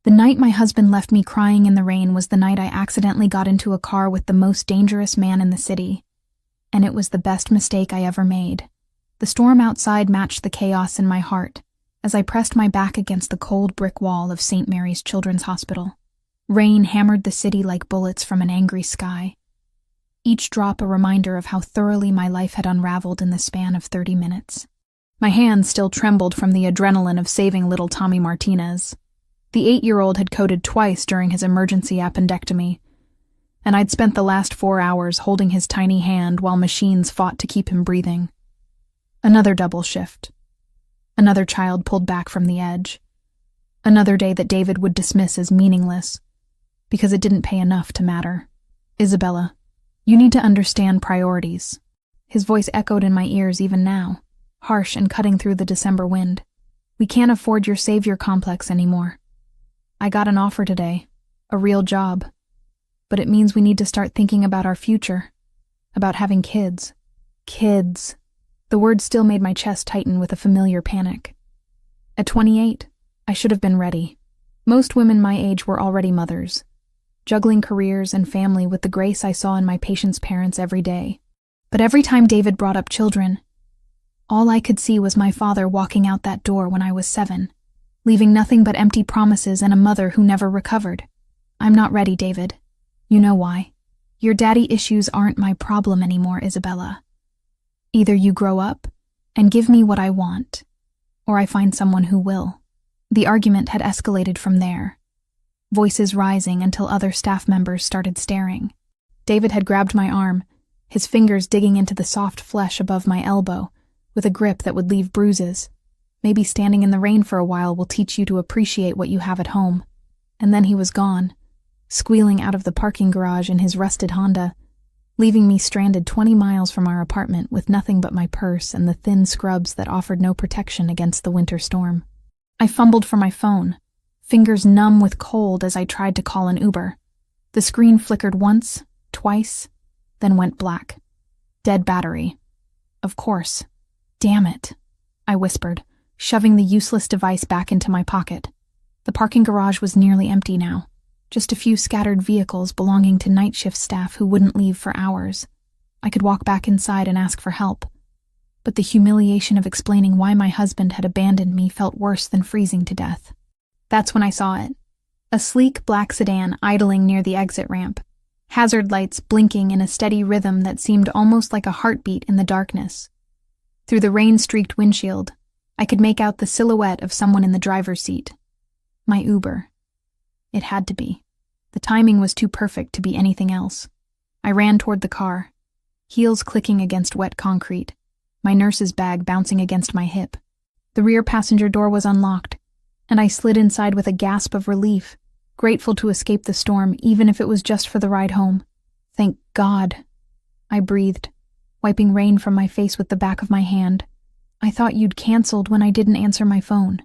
The night my husband left me crying in the rain was the night I accidentally got into a car with the most dangerous man in the city. And it was the best mistake I ever made. The storm outside matched the chaos in my heart as I pressed my back against the cold brick wall of St. Mary's Children's Hospital. Rain hammered the city like bullets from an angry sky, each drop a reminder of how thoroughly my life had unraveled in the span of 30 minutes. My hands still trembled from the adrenaline of saving little Tommy Martinez. The 8-year-old had coded twice during his emergency appendectomy, and I'd spent the last 4 hours holding his tiny hand while machines fought to keep him breathing. Another double shift. Another child pulled back from the edge. Another day that David would dismiss as meaningless, because it didn't pay enough to matter. Isabella, you need to understand priorities. His voice echoed in my ears even now, harsh and cutting through the December wind. We can't afford your savior complex anymore. I got an offer today, a real job, but it means we need to start thinking about our future, about having kids. Kids. The word still made my chest tighten with a familiar panic. At 28, I should have been ready. Most women my age were already mothers, juggling careers and family with the grace I saw in my patients' parents every day. But every time David brought up children, all I could see was my father walking out that door when I was 7, leaving nothing but empty promises and a mother who never recovered. I'm not ready, David. You know why. Your daddy issues aren't my problem anymore, Isabella. Either you grow up and give me what I want, or I find someone who will. The argument had escalated from there, voices rising until other staff members started staring. David had grabbed my arm, his fingers digging into the soft flesh above my elbow, with a grip that would leave bruises. Maybe standing in the rain for a while will teach you to appreciate what you have at home. And then he was gone, squealing out of the parking garage in his rusted Honda, leaving me stranded 20 miles from our apartment with nothing but my purse and the thin scrubs that offered no protection against the winter storm. I fumbled for my phone, fingers numb with cold as I tried to call an Uber. The screen flickered once, twice, then went black. Dead battery. Of course. Damn it, I whispered, shoving the useless device back into my pocket. The parking garage was nearly empty now. Just a few scattered vehicles belonging to night shift staff who wouldn't leave for hours. I could walk back inside and ask for help, but the humiliation of explaining why my husband had abandoned me felt worse than freezing to death. That's when I saw it. A sleek black sedan idling near the exit ramp, hazard lights blinking in a steady rhythm that seemed almost like a heartbeat in the darkness. Through the rain-streaked windshield, I could make out the silhouette of someone in the driver's seat. My Uber. It had to be. The timing was too perfect to be anything else. I ran toward the car, heels clicking against wet concrete, my nurse's bag bouncing against my hip. The rear passenger door was unlocked, and I slid inside with a gasp of relief, grateful to escape the storm even if it was just for the ride home. Thank God, I breathed, wiping rain from my face with the back of my hand. I thought you'd canceled when I didn't answer my phone.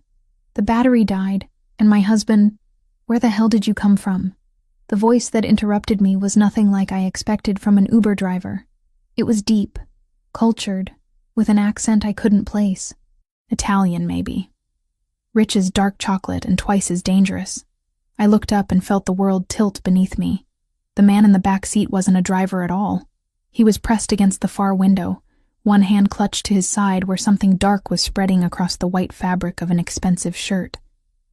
The battery died, and my husband... Where the hell did you come from? The voice that interrupted me was nothing like I expected from an Uber driver. It was deep, cultured, with an accent I couldn't place. Italian, maybe. Rich as dark chocolate and twice as dangerous. I looked up and felt the world tilt beneath me. The man in the back seat wasn't a driver at all. He was pressed against the far window, one hand clutched to his side where something dark was spreading across the white fabric of an expensive shirt.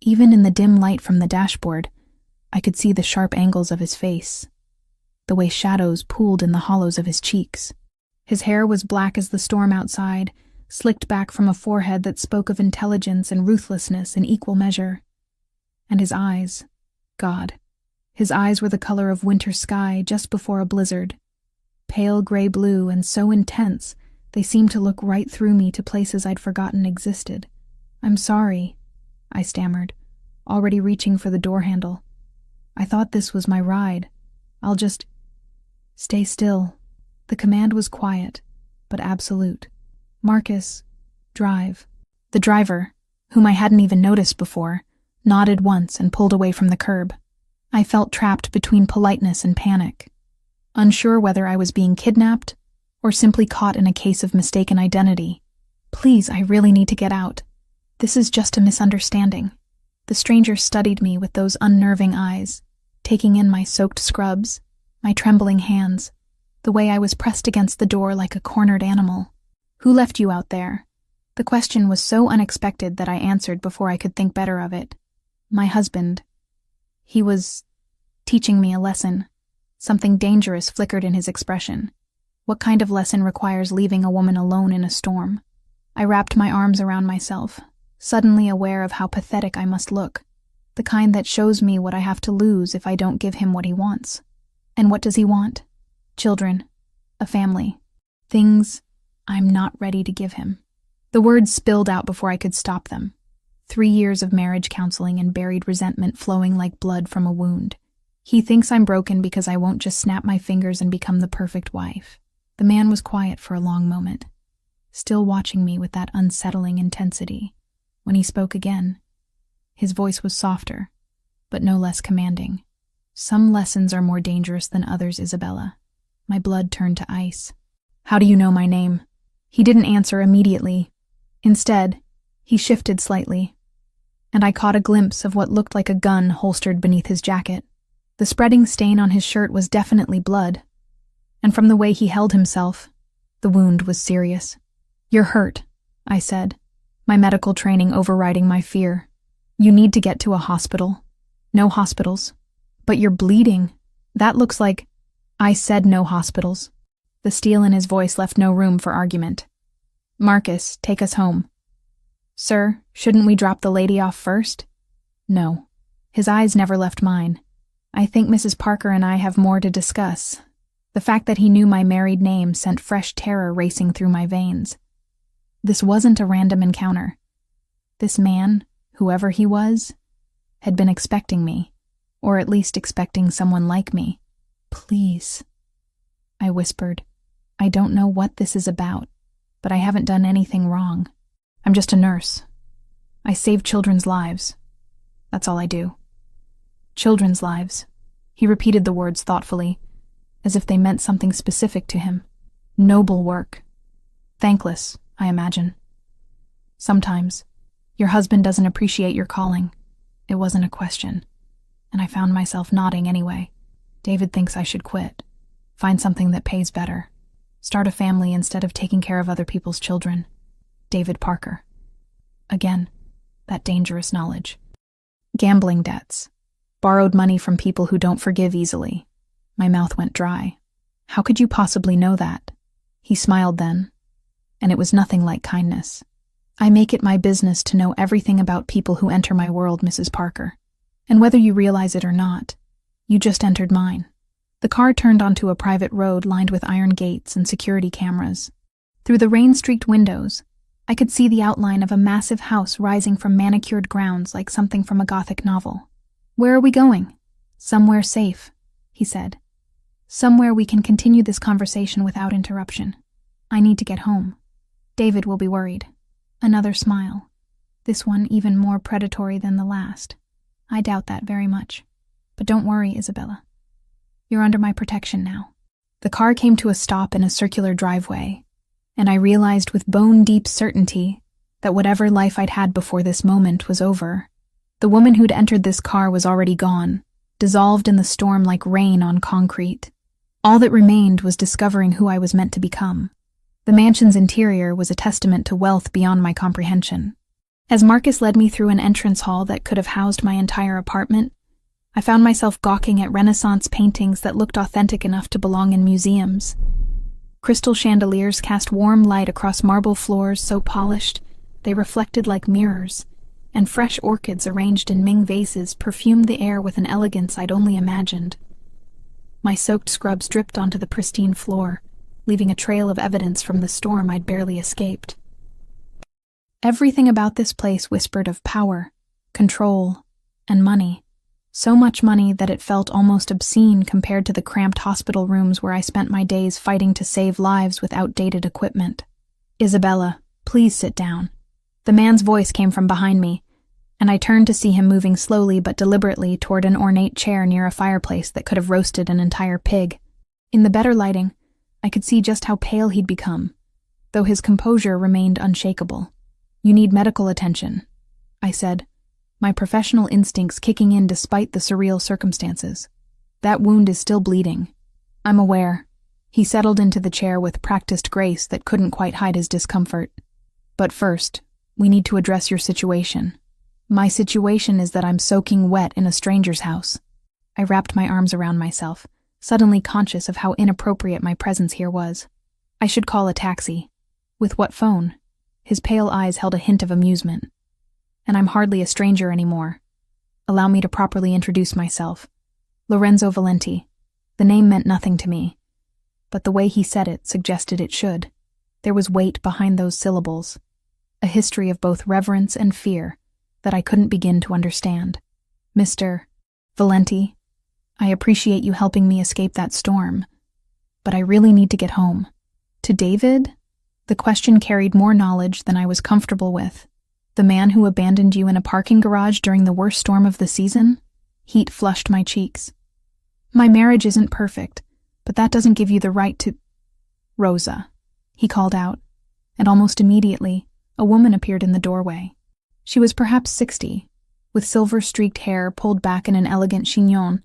Even in the dim light from the dashboard, I could see the sharp angles of his face, the way shadows pooled in the hollows of his cheeks. His hair was black as the storm outside, slicked back from a forehead that spoke of intelligence and ruthlessness in equal measure. And his eyes, God, his eyes were the color of winter sky just before a blizzard. Pale gray blue and so intense, they seemed to look right through me to places I'd forgotten existed. I'm sorry, I stammered, already reaching for the door handle. I thought this was my ride. I'll just... Stay still. The command was quiet, but absolute. Marcus, drive. The driver, whom I hadn't even noticed before, nodded once and pulled away from the curb. I felt trapped between politeness and panic, unsure whether I was being kidnapped or simply caught in a case of mistaken identity. Please, I really need to get out. This is just a misunderstanding. The stranger studied me with those unnerving eyes, taking in my soaked scrubs, my trembling hands, the way I was pressed against the door like a cornered animal. "Who left you out there?" The question was so unexpected that I answered before I could think better of it. "My husband. He was teaching me a lesson." Something dangerous flickered in his expression. What kind of lesson requires leaving a woman alone in a storm? I wrapped my arms around myself, suddenly aware of how pathetic I must look, the kind that shows me what I have to lose if I don't give him what he wants. And what does he want? Children, a family, things I'm not ready to give him. The words spilled out before I could stop them. 3 years of marriage counseling and buried resentment flowing like blood from a wound. He thinks I'm broken because I won't just snap my fingers and become the perfect wife. The man was quiet for a long moment, still watching me with that unsettling intensity. When he spoke again, his voice was softer, but no less commanding. "Some lessons are more dangerous than others, Isabella." My blood turned to ice. "How do you know my name?" He didn't answer immediately. Instead, he shifted slightly, and I caught a glimpse of what looked like a gun holstered beneath his jacket. The spreading stain on his shirt was definitely blood, and from the way he held himself, the wound was serious. "You're hurt," I said, my medical training overriding my fear. "You need to get to a hospital." "No hospitals." "But you're bleeding. That looks like—" "I said no hospitals." The steel in his voice left no room for argument. "Marcus, take us home." "Sir, shouldn't we drop the lady off first?" "No." His eyes never left mine. "I think Mrs. Parker and I have more to discuss." The fact that he knew my married name sent fresh terror racing through my veins. This wasn't a random encounter. This man, whoever he was, had been expecting me, or at least expecting someone like me. "Please," I whispered. "I don't know what this is about, but I haven't done anything wrong. I'm just a nurse. I save children's lives. That's all I do." "Children's lives." He repeated the words thoughtfully, as if they meant something specific to him. "Noble work. Thankless, I imagine. Sometimes. Your husband doesn't appreciate your calling." It wasn't a question, and I found myself nodding anyway. "David thinks I should quit. Find something that pays better. Start a family instead of taking care of other people's children." David Parker. Again, that dangerous knowledge. Gambling debts. Borrowed money from people who don't forgive easily. My mouth went dry. "How could you possibly know that?" He smiled then, and it was nothing like kindness. "I make it my business to know everything about people who enter my world, Mrs. Parker. And whether you realize it or not, you just entered mine." The car turned onto a private road lined with iron gates and security cameras. Through the rain-streaked windows, I could see the outline of a massive house rising from manicured grounds like something from a Gothic novel. "Where are we going?" "Somewhere safe," he said. "Somewhere we can continue this conversation without interruption. I need to get home. David will be worried." Another smile. This one even more predatory than the last. "I doubt that very much. But don't worry, Isabella. You're under my protection now." The car came to a stop in a circular driveway, and I realized with bone-deep certainty that whatever life I'd had before this moment was over. The woman who'd entered this car was already gone, dissolved in the storm like rain on concrete. All that remained was discovering who I was meant to become. The mansion's interior was a testament to wealth beyond my comprehension. As Marcus led me through an entrance hall that could have housed my entire apartment, I found myself gawking at Renaissance paintings that looked authentic enough to belong in museums. Crystal chandeliers cast warm light across marble floors so polished they reflected like mirrors, and fresh orchids arranged in Ming vases perfumed the air with an elegance I'd only imagined. My soaked scrubs dripped onto the pristine floor, leaving a trail of evidence from the storm I'd barely escaped. Everything about this place whispered of power, control, and money. So much money that it felt almost obscene compared to the cramped hospital rooms where I spent my days fighting to save lives with outdated equipment. "Isabella, please sit down." The man's voice came from behind me, and I turned to see him moving slowly but deliberately toward an ornate chair near a fireplace that could have roasted an entire pig. In the better lighting, I could see just how pale he'd become, though his composure remained unshakable. "You need medical attention," I said, my professional instincts kicking in despite the surreal circumstances. That wound is still bleeding. I'm aware. He settled into the chair with practiced grace that couldn't quite hide his discomfort. But first, we need to address your situation. My situation is that I'm soaking wet in a stranger's house. I wrapped my arms around myself, suddenly conscious of how inappropriate my presence here was. I should call a taxi. With what phone? His pale eyes held a hint of amusement. And I'm hardly a stranger anymore. Allow me to properly introduce myself. Lorenzo Valenti. The name meant nothing to me, but the way he said it suggested it should. There was weight behind those syllables, a history of both reverence and fear that I couldn't begin to understand. Mr. Valenti, I appreciate you helping me escape that storm, but I really need to get home. To David? The question carried more knowledge than I was comfortable with. The man who abandoned you in a parking garage during the worst storm of the season? Heat flushed my cheeks. My marriage isn't perfect, but that doesn't give you the right to— Rosa, he called out, and almost immediately, a woman appeared in the doorway. She was perhaps 60, with silver-streaked hair pulled back in an elegant chignon,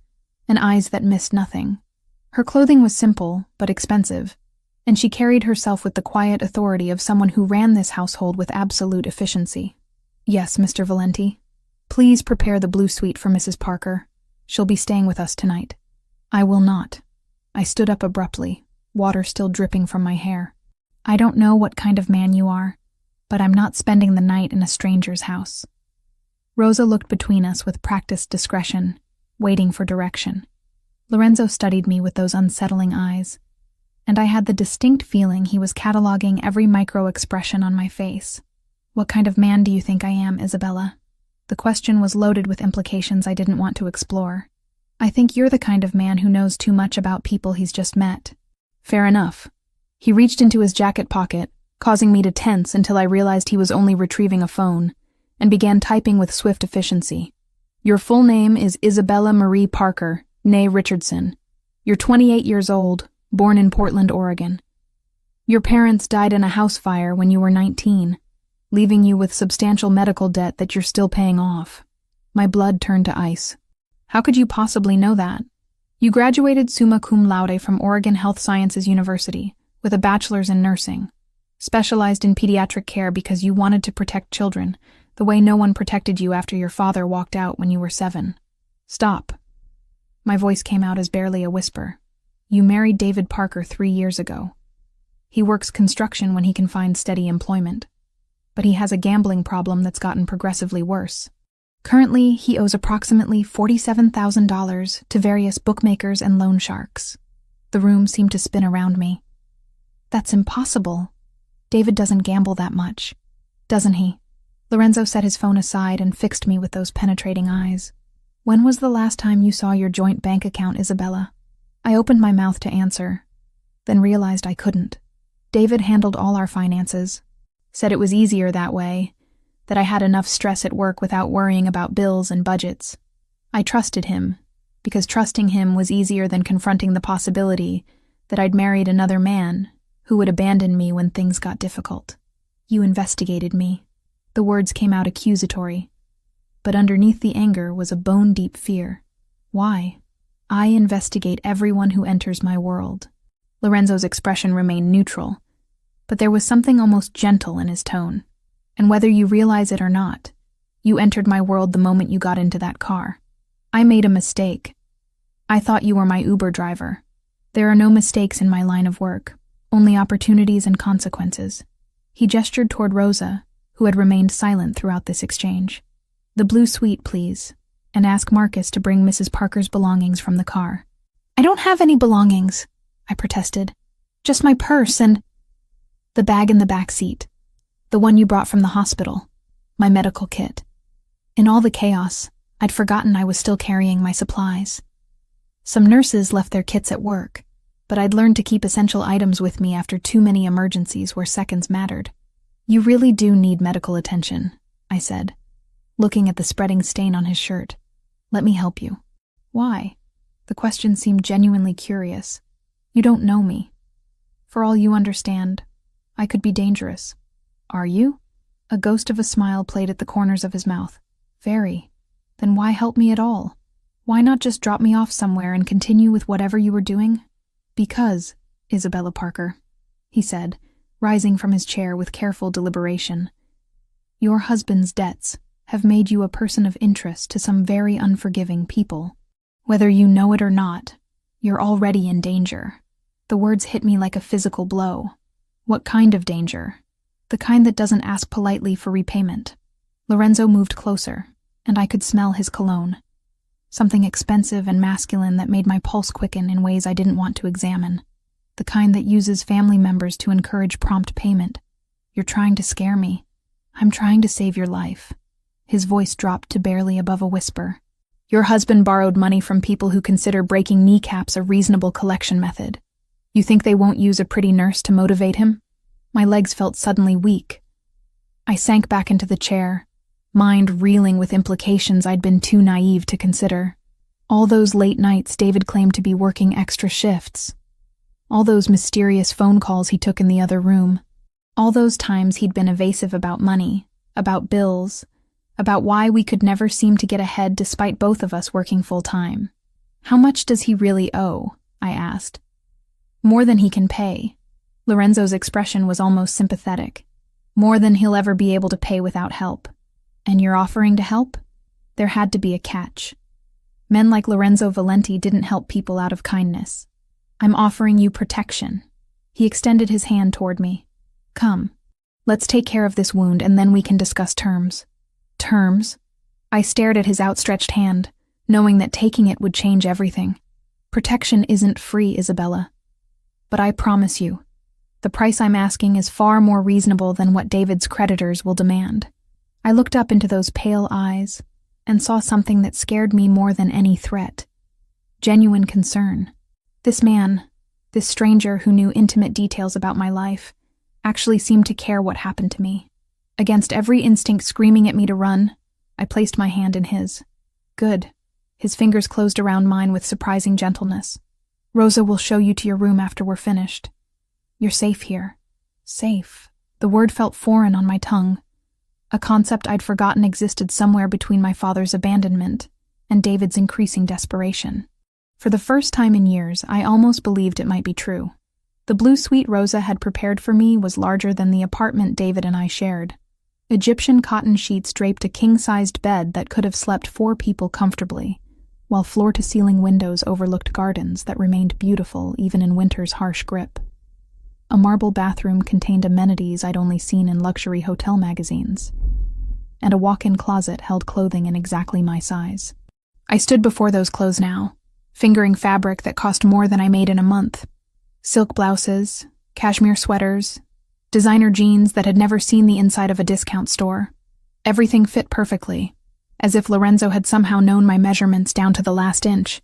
and eyes that missed nothing. Her clothing was simple, but expensive, and she carried herself with the quiet authority of someone who ran this household with absolute efficiency. Yes, Mr. Valenti. Please prepare the blue suite for Mrs. Parker. She'll be staying with us tonight. I will not. I stood up abruptly, water still dripping from my hair. I don't know what kind of man you are, but I'm not spending the night in a stranger's house. Rosa looked between us with practiced discretion, waiting for direction. Lorenzo studied me with those unsettling eyes, and I had the distinct feeling he was cataloging every micro-expression on my face. What kind of man do you think I am, Isabella? The question was loaded with implications I didn't want to explore. I think you're the kind of man who knows too much about people he's just met. Fair enough. He reached into his jacket pocket, causing me to tense until I realized he was only retrieving a phone, and began typing with swift efficiency. Your full name is Isabella Marie Parker, née Richardson. You're 28 years old, born in Portland, Oregon. Your parents died in a house fire when you were 19, leaving you with substantial medical debt that you're still paying off. My blood turned to ice. How could you possibly know that? You graduated summa cum laude from Oregon Health Sciences University with a bachelor's in nursing, specialized in pediatric care because you wanted to protect children, the way no one protected you after your father walked out when you were 7. Stop. My voice came out as barely a whisper. You married David Parker 3 years ago. He works construction when he can find steady employment, but he has a gambling problem that's gotten progressively worse. Currently, he owes approximately $47,000 to various bookmakers and loan sharks. The room seemed to spin around me. That's impossible. David doesn't gamble that much, doesn't he? Lorenzo set his phone aside and fixed me with those penetrating eyes. When was the last time you saw your joint bank account, Isabella? I opened my mouth to answer, then realized I couldn't. David handled all our finances, said it was easier that way, that I had enough stress at work without worrying about bills and budgets. I trusted him, because trusting him was easier than confronting the possibility that I'd married another man who would abandon me when things got difficult. You investigated me. The words came out accusatory, but underneath the anger was a bone-deep fear. Why? I investigate everyone who enters my world. Lorenzo's expression remained neutral, but there was something almost gentle in his tone. And whether you realize it or not, you entered my world the moment you got into that car. I made a mistake. I thought you were my Uber driver. There are no mistakes in my line of work, only opportunities and consequences. He gestured toward Rosa, who had remained silent throughout this exchange. The blue suite, please, and ask Marcus to bring Mrs. Parker's belongings from the car. I don't have any belongings, I protested. Just my purse and the bag in the back seat. The one you brought from the hospital, my medical kit. In all the chaos, I'd forgotten I was still carrying my supplies. Some nurses left their kits at work, but I'd learned to keep essential items with me after too many emergencies where seconds mattered. You really do need medical attention, I said, looking at the spreading stain on his shirt. Let me help you. Why? The question seemed genuinely curious. You don't know me. For all you understand, I could be dangerous. Are you? A ghost of a smile played at the corners of his mouth. Very. Then why help me at all? Why not just drop me off somewhere and continue with whatever you were doing? Because, Isabella Parker, he said, rising from his chair with careful deliberation, your husband's debts have made you a person of interest to some very unforgiving people. Whether you know it or not, you're already in danger. The words hit me like a physical blow. What kind of danger? The kind that doesn't ask politely for repayment. Lorenzo moved closer, and I could smell his cologne. Something expensive and masculine that made my pulse quicken in ways I didn't want to examine. The kind that uses family members to encourage prompt payment. You're trying to scare me. I'm trying to save your life. His voice dropped to barely above a whisper. Your husband borrowed money from people who consider breaking kneecaps a reasonable collection method. You think they won't use a pretty nurse to motivate him? My legs felt suddenly weak. I sank back into the chair, mind reeling with implications I'd been too naive to consider. All those late nights David claimed to be working extra shifts. All those mysterious phone calls he took in the other room. All those times he'd been evasive about money, about bills, about why we could never seem to get ahead despite both of us working full-time. How much does he really owe? I asked. More than he can pay. Lorenzo's expression was almost sympathetic. More than he'll ever be able to pay without help. And you're offering to help? There had to be a catch. Men like Lorenzo Valenti didn't help people out of kindness. I'm offering you protection. He extended his hand toward me. Come, let's take care of this wound and then we can discuss terms. Terms? I stared at his outstretched hand, knowing that taking it would change everything. Protection isn't free, Isabella. But I promise you, the price I'm asking is far more reasonable than what David's creditors will demand. I looked up into those pale eyes and saw something that scared me more than any threat. Genuine concern. This man, this stranger who knew intimate details about my life, actually seemed to care what happened to me. Against every instinct screaming at me to run, I placed my hand in his. Good. His fingers closed around mine with surprising gentleness. Rosa will show you to your room after we're finished. You're safe here. Safe. The word felt foreign on my tongue. A concept I'd forgotten existed somewhere between my father's abandonment and David's increasing desperation. For the first time in years, I almost believed it might be true. The blue suite Rosa had prepared for me was larger than the apartment David and I shared. Egyptian cotton sheets draped a king-sized bed that could have slept 4 people comfortably, while floor-to-ceiling windows overlooked gardens that remained beautiful even in winter's harsh grip. A marble bathroom contained amenities I'd only seen in luxury hotel magazines, and a walk-in closet held clothing in exactly my size. I stood before those clothes now, fingering fabric that cost more than I made in a month. Silk blouses, cashmere sweaters, designer jeans that had never seen the inside of a discount store. Everything fit perfectly, as if Lorenzo had somehow known my measurements down to the last inch.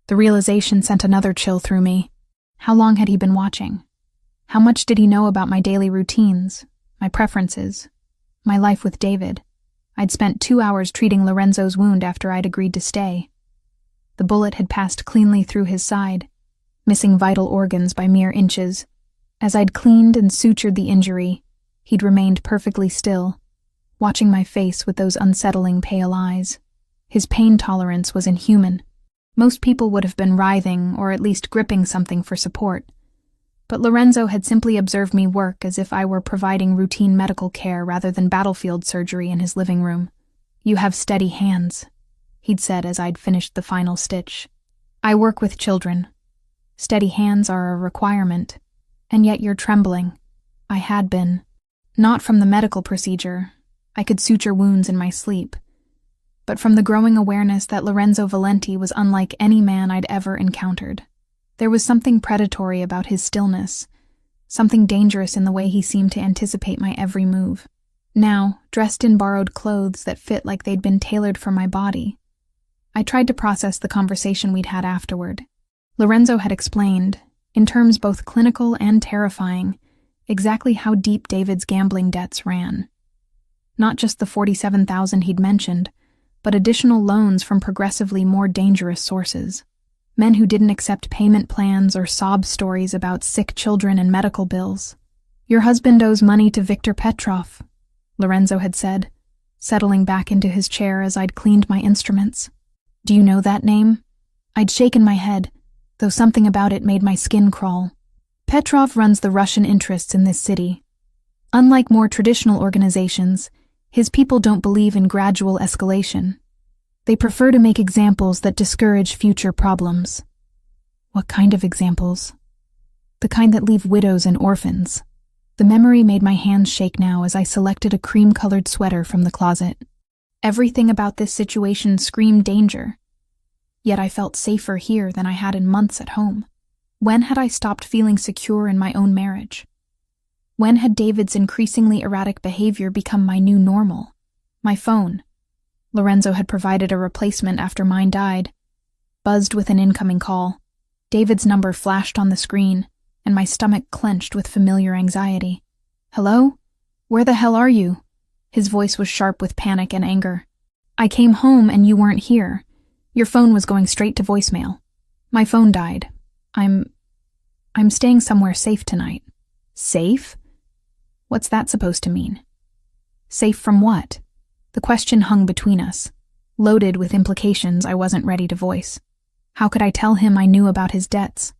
The realization sent another chill through me. How long had he been watching? How much did he know about my daily routines, my preferences, my life with David? I'd spent 2 hours treating Lorenzo's wound after I'd agreed to stay. The bullet had passed cleanly through his side, missing vital organs by mere inches. As I'd cleaned and sutured the injury, he'd remained perfectly still, watching my face with those unsettling pale eyes. His pain tolerance was inhuman. Most people would have been writhing or at least gripping something for support. But Lorenzo had simply observed me work as if I were providing routine medical care rather than battlefield surgery in his living room. You have steady hands, he'd said as I'd finished the final stitch. I work with children. Steady hands are a requirement. And yet you're trembling. I had been. Not from the medical procedure. I could suture wounds in my sleep. But from the growing awareness that Lorenzo Valenti was unlike any man I'd ever encountered. There was something predatory about his stillness, something dangerous in the way he seemed to anticipate my every move. Now, dressed in borrowed clothes that fit like they'd been tailored for my body, I tried to process the conversation we'd had afterward. Lorenzo had explained, in terms both clinical and terrifying, exactly how deep David's gambling debts ran. Not just the $47,000 he'd mentioned, but additional loans from progressively more dangerous sources. Men who didn't accept payment plans or sob stories about sick children and medical bills. Your husband owes money to Viktor Petrov, Lorenzo had said, settling back into his chair as I'd cleaned my instruments. Do you know that name? I'd shaken my head, though something about it made my skin crawl. Petrov runs the Russian interests in this city. Unlike more traditional organizations, his people don't believe in gradual escalation. They prefer to make examples that discourage future problems. What kind of examples? The kind that leave widows and orphans. The memory made my hands shake now as I selected a cream-colored sweater from the closet. Everything about this situation screamed danger. Yet I felt safer here than I had in months at home. When had I stopped feeling secure in my own marriage? When had David's increasingly erratic behavior become my new normal? My phone. Lorenzo had provided a replacement after mine died. Buzzed with an incoming call. David's number flashed on the screen, and my stomach clenched with familiar anxiety. Hello? Where the hell are you? His voice was sharp with panic and anger. I came home and you weren't here. Your phone was going straight to voicemail. My phone died. I'm staying somewhere safe tonight. Safe? What's that supposed to mean? Safe from what? The question hung between us, loaded with implications I wasn't ready to voice. How could I tell him I knew about his debts?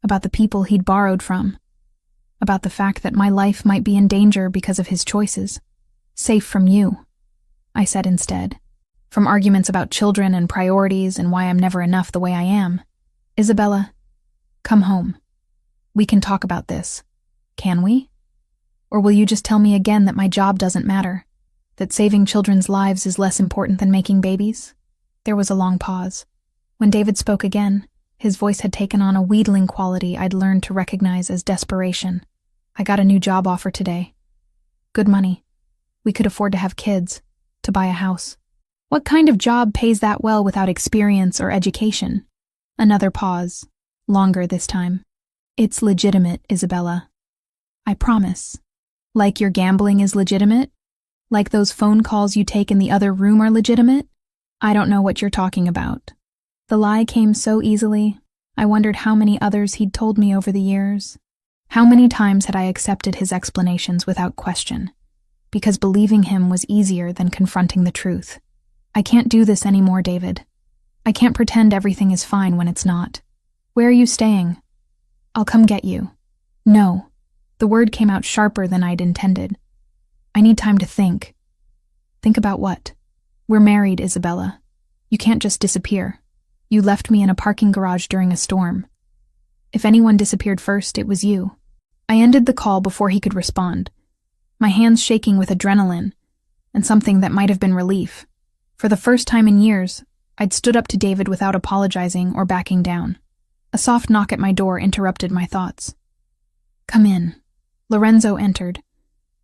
About the people he'd borrowed from? About the fact that my life might be in danger because of his choices? Safe from you, I said instead. From arguments about children and priorities and why I'm never enough the way I am. Isabella, come home. We can talk about this. Can we? Or will you just tell me again that my job doesn't matter? That saving children's lives is less important than making babies? There was a long pause. When David spoke again, his voice had taken on a wheedling quality I'd learned to recognize as desperation. I got a new job offer today. Good money. We could afford to have kids, to buy a house. What kind of job pays that well without experience or education? Another pause, longer this time. It's legitimate, Isabella. I promise. Like your gambling is legitimate? Like those phone calls you take in the other room are legitimate? I don't know what you're talking about. The lie came so easily, I wondered how many others he'd told me over the years. How many times had I accepted his explanations without question? Because believing him was easier than confronting the truth. I can't do this anymore, David. I can't pretend everything is fine when it's not. Where are you staying? I'll come get you. No. The word came out sharper than I'd intended. I need time to think. Think about what? We're married, Isabella. You can't just disappear. You left me in a parking garage during a storm. If anyone disappeared first, it was you. I ended the call before he could respond, my hands shaking with adrenaline and something that might have been relief. For the first time in years, I'd stood up to David without apologizing or backing down. A soft knock at my door interrupted my thoughts. Come in. Lorenzo entered,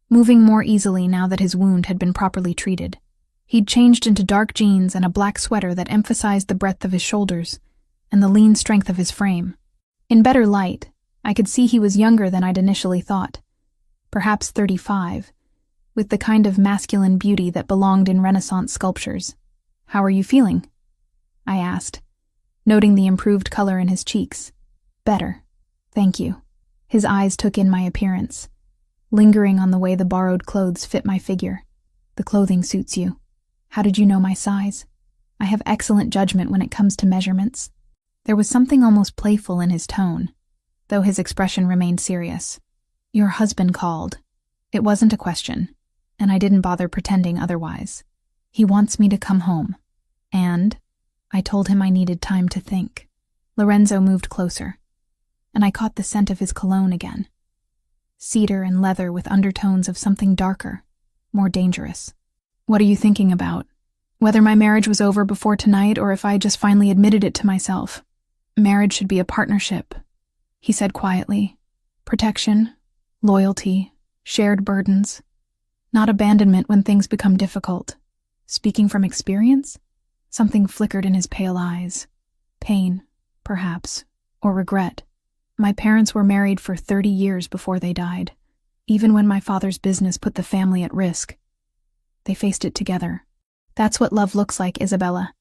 moving more easily now that his wound had been properly treated. He'd changed into dark jeans and a black sweater that emphasized the breadth of his shoulders and the lean strength of his frame. In better light, I could see he was younger than I'd initially thought, perhaps 35, with the kind of masculine beauty that belonged in Renaissance sculptures. How are you feeling? I asked, noting the improved color in his cheeks. Better, thank you. His eyes took in my appearance, lingering on the way the borrowed clothes fit my figure. The clothing suits you. How did you know my size? I have excellent judgment when it comes to measurements. There was something almost playful in his tone, though his expression remained serious. Your husband called. It wasn't a question, and I didn't bother pretending otherwise. He wants me to come home, and I told him I needed time to think. Lorenzo moved closer, and I caught the scent of his cologne again. Cedar and leather with undertones of something darker, more dangerous. What are you thinking about? Whether my marriage was over before tonight or if I just finally admitted it to myself. Marriage should be a partnership, he said quietly. Protection, loyalty, shared burdens. Not abandonment when things become difficult. Speaking from experience? Something flickered in his pale eyes. Pain, perhaps, or regret. My parents were married for 30 years before they died, even when my father's business put the family at risk. They faced it together. That's what love looks like, Isabella.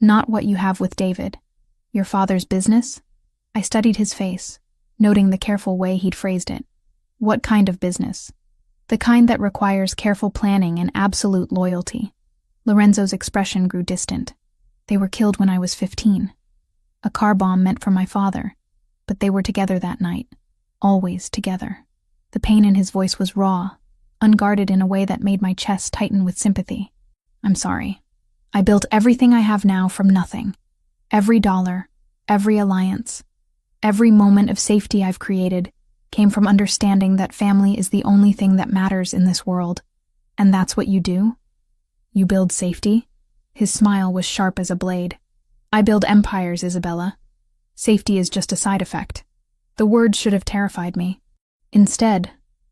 Not what you have with David. Your father's business? I studied his face, noting the careful way he'd phrased it. What kind of business? The kind that requires careful planning and absolute loyalty. Lorenzo's expression grew distant. They were killed when I was 15. A car bomb meant for my father, but they were together that night. Always together. The pain in his voice was raw, unguarded in a way that made my chest tighten with sympathy. I'm sorry. I built everything I have now from nothing. Every dollar, every alliance, every moment of safety I've created came from understanding that family is the only thing that matters in this world. And that's what you do? You build safety? His smile was sharp as a blade. I build empires, Isabella. Safety is just a side effect. The words should have terrified me. Instead,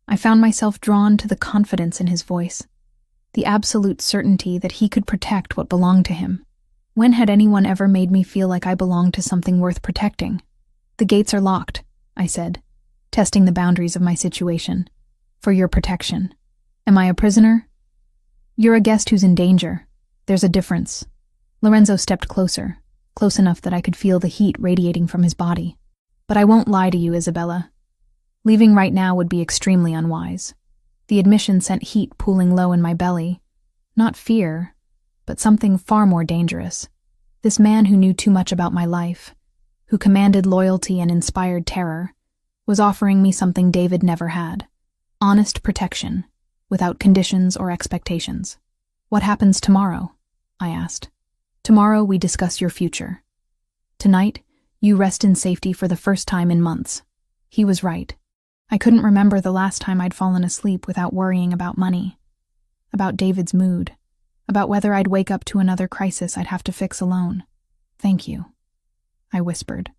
I found myself drawn to the confidence in his voice, the absolute certainty that he could protect what belonged to him. When had anyone ever made me feel like I belonged to something worth protecting? The gates are locked, I said, testing the boundaries of my situation. For your protection. Am I a prisoner? You're a guest who's in danger. There's a difference. Lorenzo stepped closer, close enough that I could feel the heat radiating from his body. But I won't lie to you, Isabella. Leaving right now would be extremely unwise. The admission sent heat pooling low in my belly. Not fear, but something far more dangerous. This man who knew too much about my life, who commanded loyalty and inspired terror, was offering me something David never had. Honest protection, without conditions or expectations. What happens tomorrow? I asked. Tomorrow we discuss your future. Tonight, you rest in safety for the first time in months. He was right. I couldn't remember the last time I'd fallen asleep without worrying about money, about David's mood, about whether I'd wake up to another crisis I'd have to fix alone. Thank you, I whispered.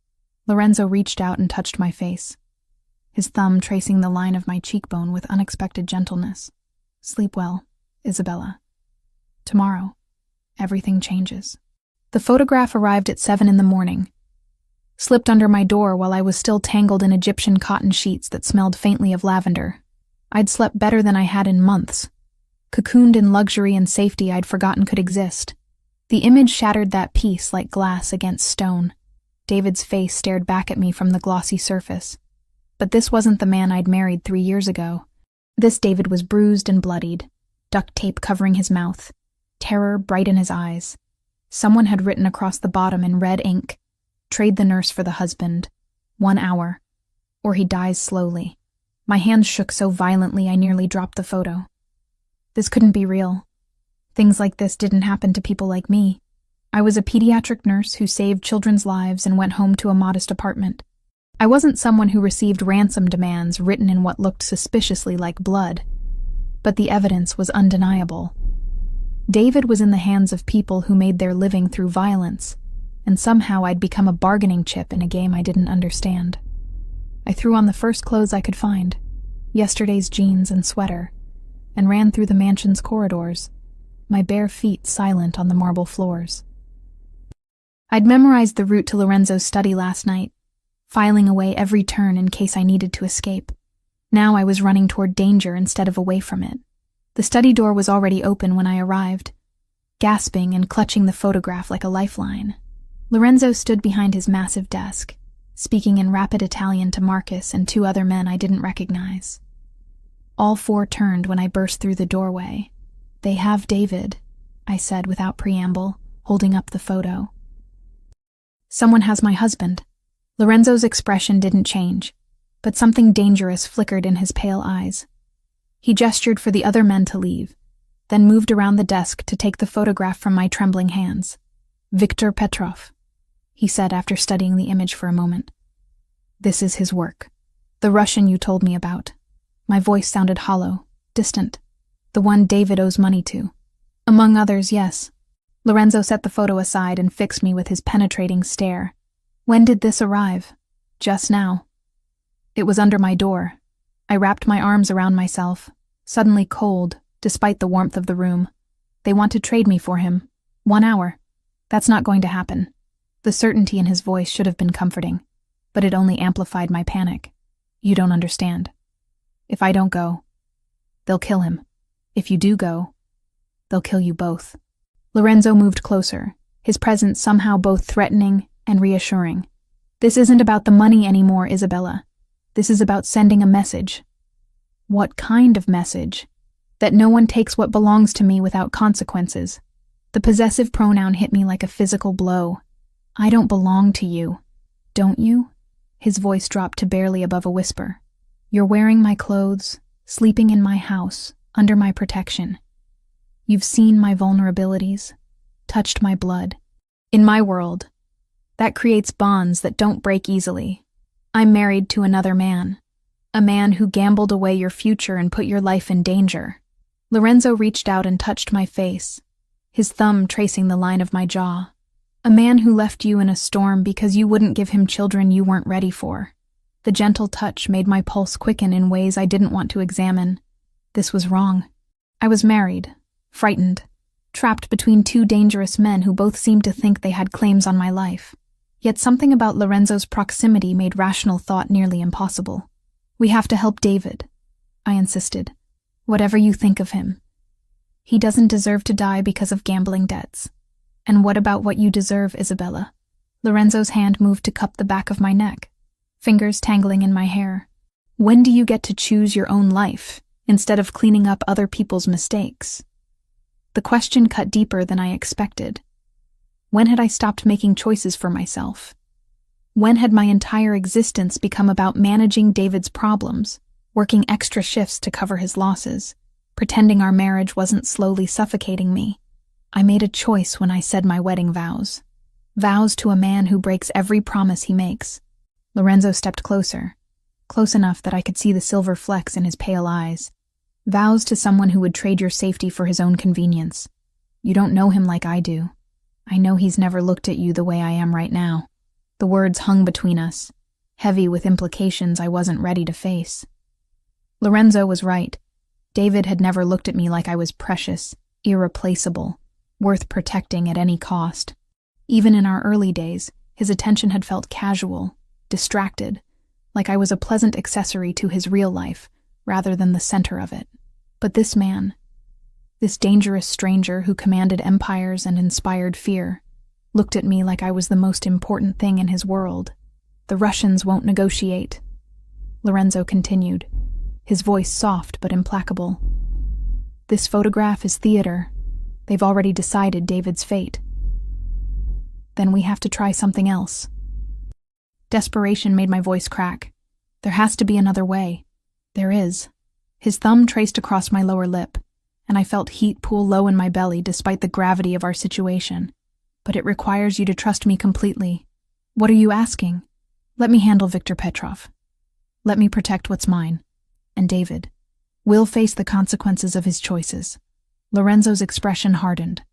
Lorenzo reached out and touched my face, his thumb tracing the line of my cheekbone with unexpected gentleness. Sleep well, Isabella. Tomorrow, everything changes. The photograph arrived at 7 in the morning, slipped under my door while I was still tangled in Egyptian cotton sheets that smelled faintly of lavender. I'd slept better than I had in months, cocooned in luxury and safety I'd forgotten could exist. The image shattered that peace like glass against stone. David's face stared back at me from the glossy surface. But this wasn't the man I'd married 3 years ago. This David was bruised and bloodied, duct tape covering his mouth, terror bright in his eyes. Someone had written across the bottom in red ink, "Trade the nurse for the husband. 1 hour. Or he dies slowly." My hands shook so violently I nearly dropped the photo. This couldn't be real. Things like this didn't happen to people like me. I was a pediatric nurse who saved children's lives and went home to a modest apartment. I wasn't someone who received ransom demands written in what looked suspiciously like blood. But the evidence was undeniable. David was in the hands of people who made their living through violence, and somehow I'd become a bargaining chip in a game I didn't understand. I threw on the first clothes I could find, yesterday's jeans and sweater, and ran through the mansion's corridors, my bare feet silent on the marble floors. I'd memorized the route to Lorenzo's study last night, filing away every turn in case I needed to escape. Now I was running toward danger instead of away from it. The study door was already open when I arrived, gasping and clutching the photograph like a lifeline. Lorenzo stood behind his massive desk, speaking in rapid Italian to Marcus and 2 other men I didn't recognize. All 4 turned when I burst through the doorway. "They have David," I said without preamble, holding up the photo. "Someone has my husband." Lorenzo's expression didn't change, but something dangerous flickered in his pale eyes. He gestured for the other men to leave, then moved around the desk to take the photograph from my trembling hands. "Viktor Petrov," he said after studying the image for a moment. "This is his work. The Russian you told me about." My voice sounded hollow, distant. "The one David owes money to." "Among others, yes." Lorenzo set the photo aside and fixed me with his penetrating stare. "When did this arrive?" "Just now." It was under my door. I wrapped my arms around myself, suddenly cold, despite the warmth of the room. "They want to trade me for him. 1 hour. That's not going to happen." The certainty in his voice should have been comforting, but it only amplified my panic. "You don't understand. If I don't go, they'll kill him. If you do go, they'll kill you both." Lorenzo moved closer, his presence somehow both threatening and reassuring. "This isn't about the money anymore, Isabella. This is about sending a message. What kind of message? That no one takes what belongs to me without consequences. The possessive pronoun hit me like a physical blow. I don't belong to you. Don't you? His voice dropped to barely above a whisper. You're wearing my clothes, sleeping in my house, under my protection. You've seen my vulnerabilities, touched my blood. In my world, that creates bonds that don't break easily. I'm married to another man, a man who gambled away your future and put your life in danger. Lorenzo reached out and touched my face, his thumb tracing the line of my jaw. A man who left you in a storm because you wouldn't give him children you weren't ready for. The gentle touch made my pulse quicken in ways I didn't want to examine. This was wrong. I was married, frightened, trapped between two dangerous men who both seemed to think they had claims on my life. Yet something about Lorenzo's proximity made rational thought nearly impossible. We have to help David, I insisted. Whatever you think of him. He doesn't deserve to die because of gambling debts. And what about what you deserve, Isabella? Lorenzo's hand moved to cup the back of my neck, fingers tangling in my hair. When do you get to choose your own life, instead of cleaning up other people's mistakes? The question cut deeper than I expected. When had I stopped making choices for myself? When had my entire existence become about managing David's problems, working extra shifts to cover his losses, pretending our marriage wasn't slowly suffocating me? I made a choice when I said my wedding vows. Vows to a man who breaks every promise he makes. Lorenzo stepped closer, close enough that I could see the silver flecks in his pale eyes. Vows to someone who would trade your safety for his own convenience. You don't know him like I do. I know he's never looked at you the way I am right now. The words hung between us, heavy with implications I wasn't ready to face. Lorenzo was right. David had never looked at me like I was precious, irreplaceable, worth protecting at any cost. Even in our early days, his attention had felt casual, distracted, like I was a pleasant accessory to his real life, rather than the center of it. But this man, this dangerous stranger who commanded empires and inspired fear, looked at me like I was the most important thing in his world. The Russians won't negotiate, Lorenzo continued, his voice soft but implacable. This photograph is theater. They've already decided David's fate. Then we have to try something else. Desperation made my voice crack. There has to be another way. There is. His thumb traced across my lower lip, and I felt heat pool low in my belly despite the gravity of our situation. But it requires you to trust me completely. What are you asking? Let me handle Viktor Petrov. Let me protect what's mine. And David will face the consequences of his choices. Lorenzo's expression hardened,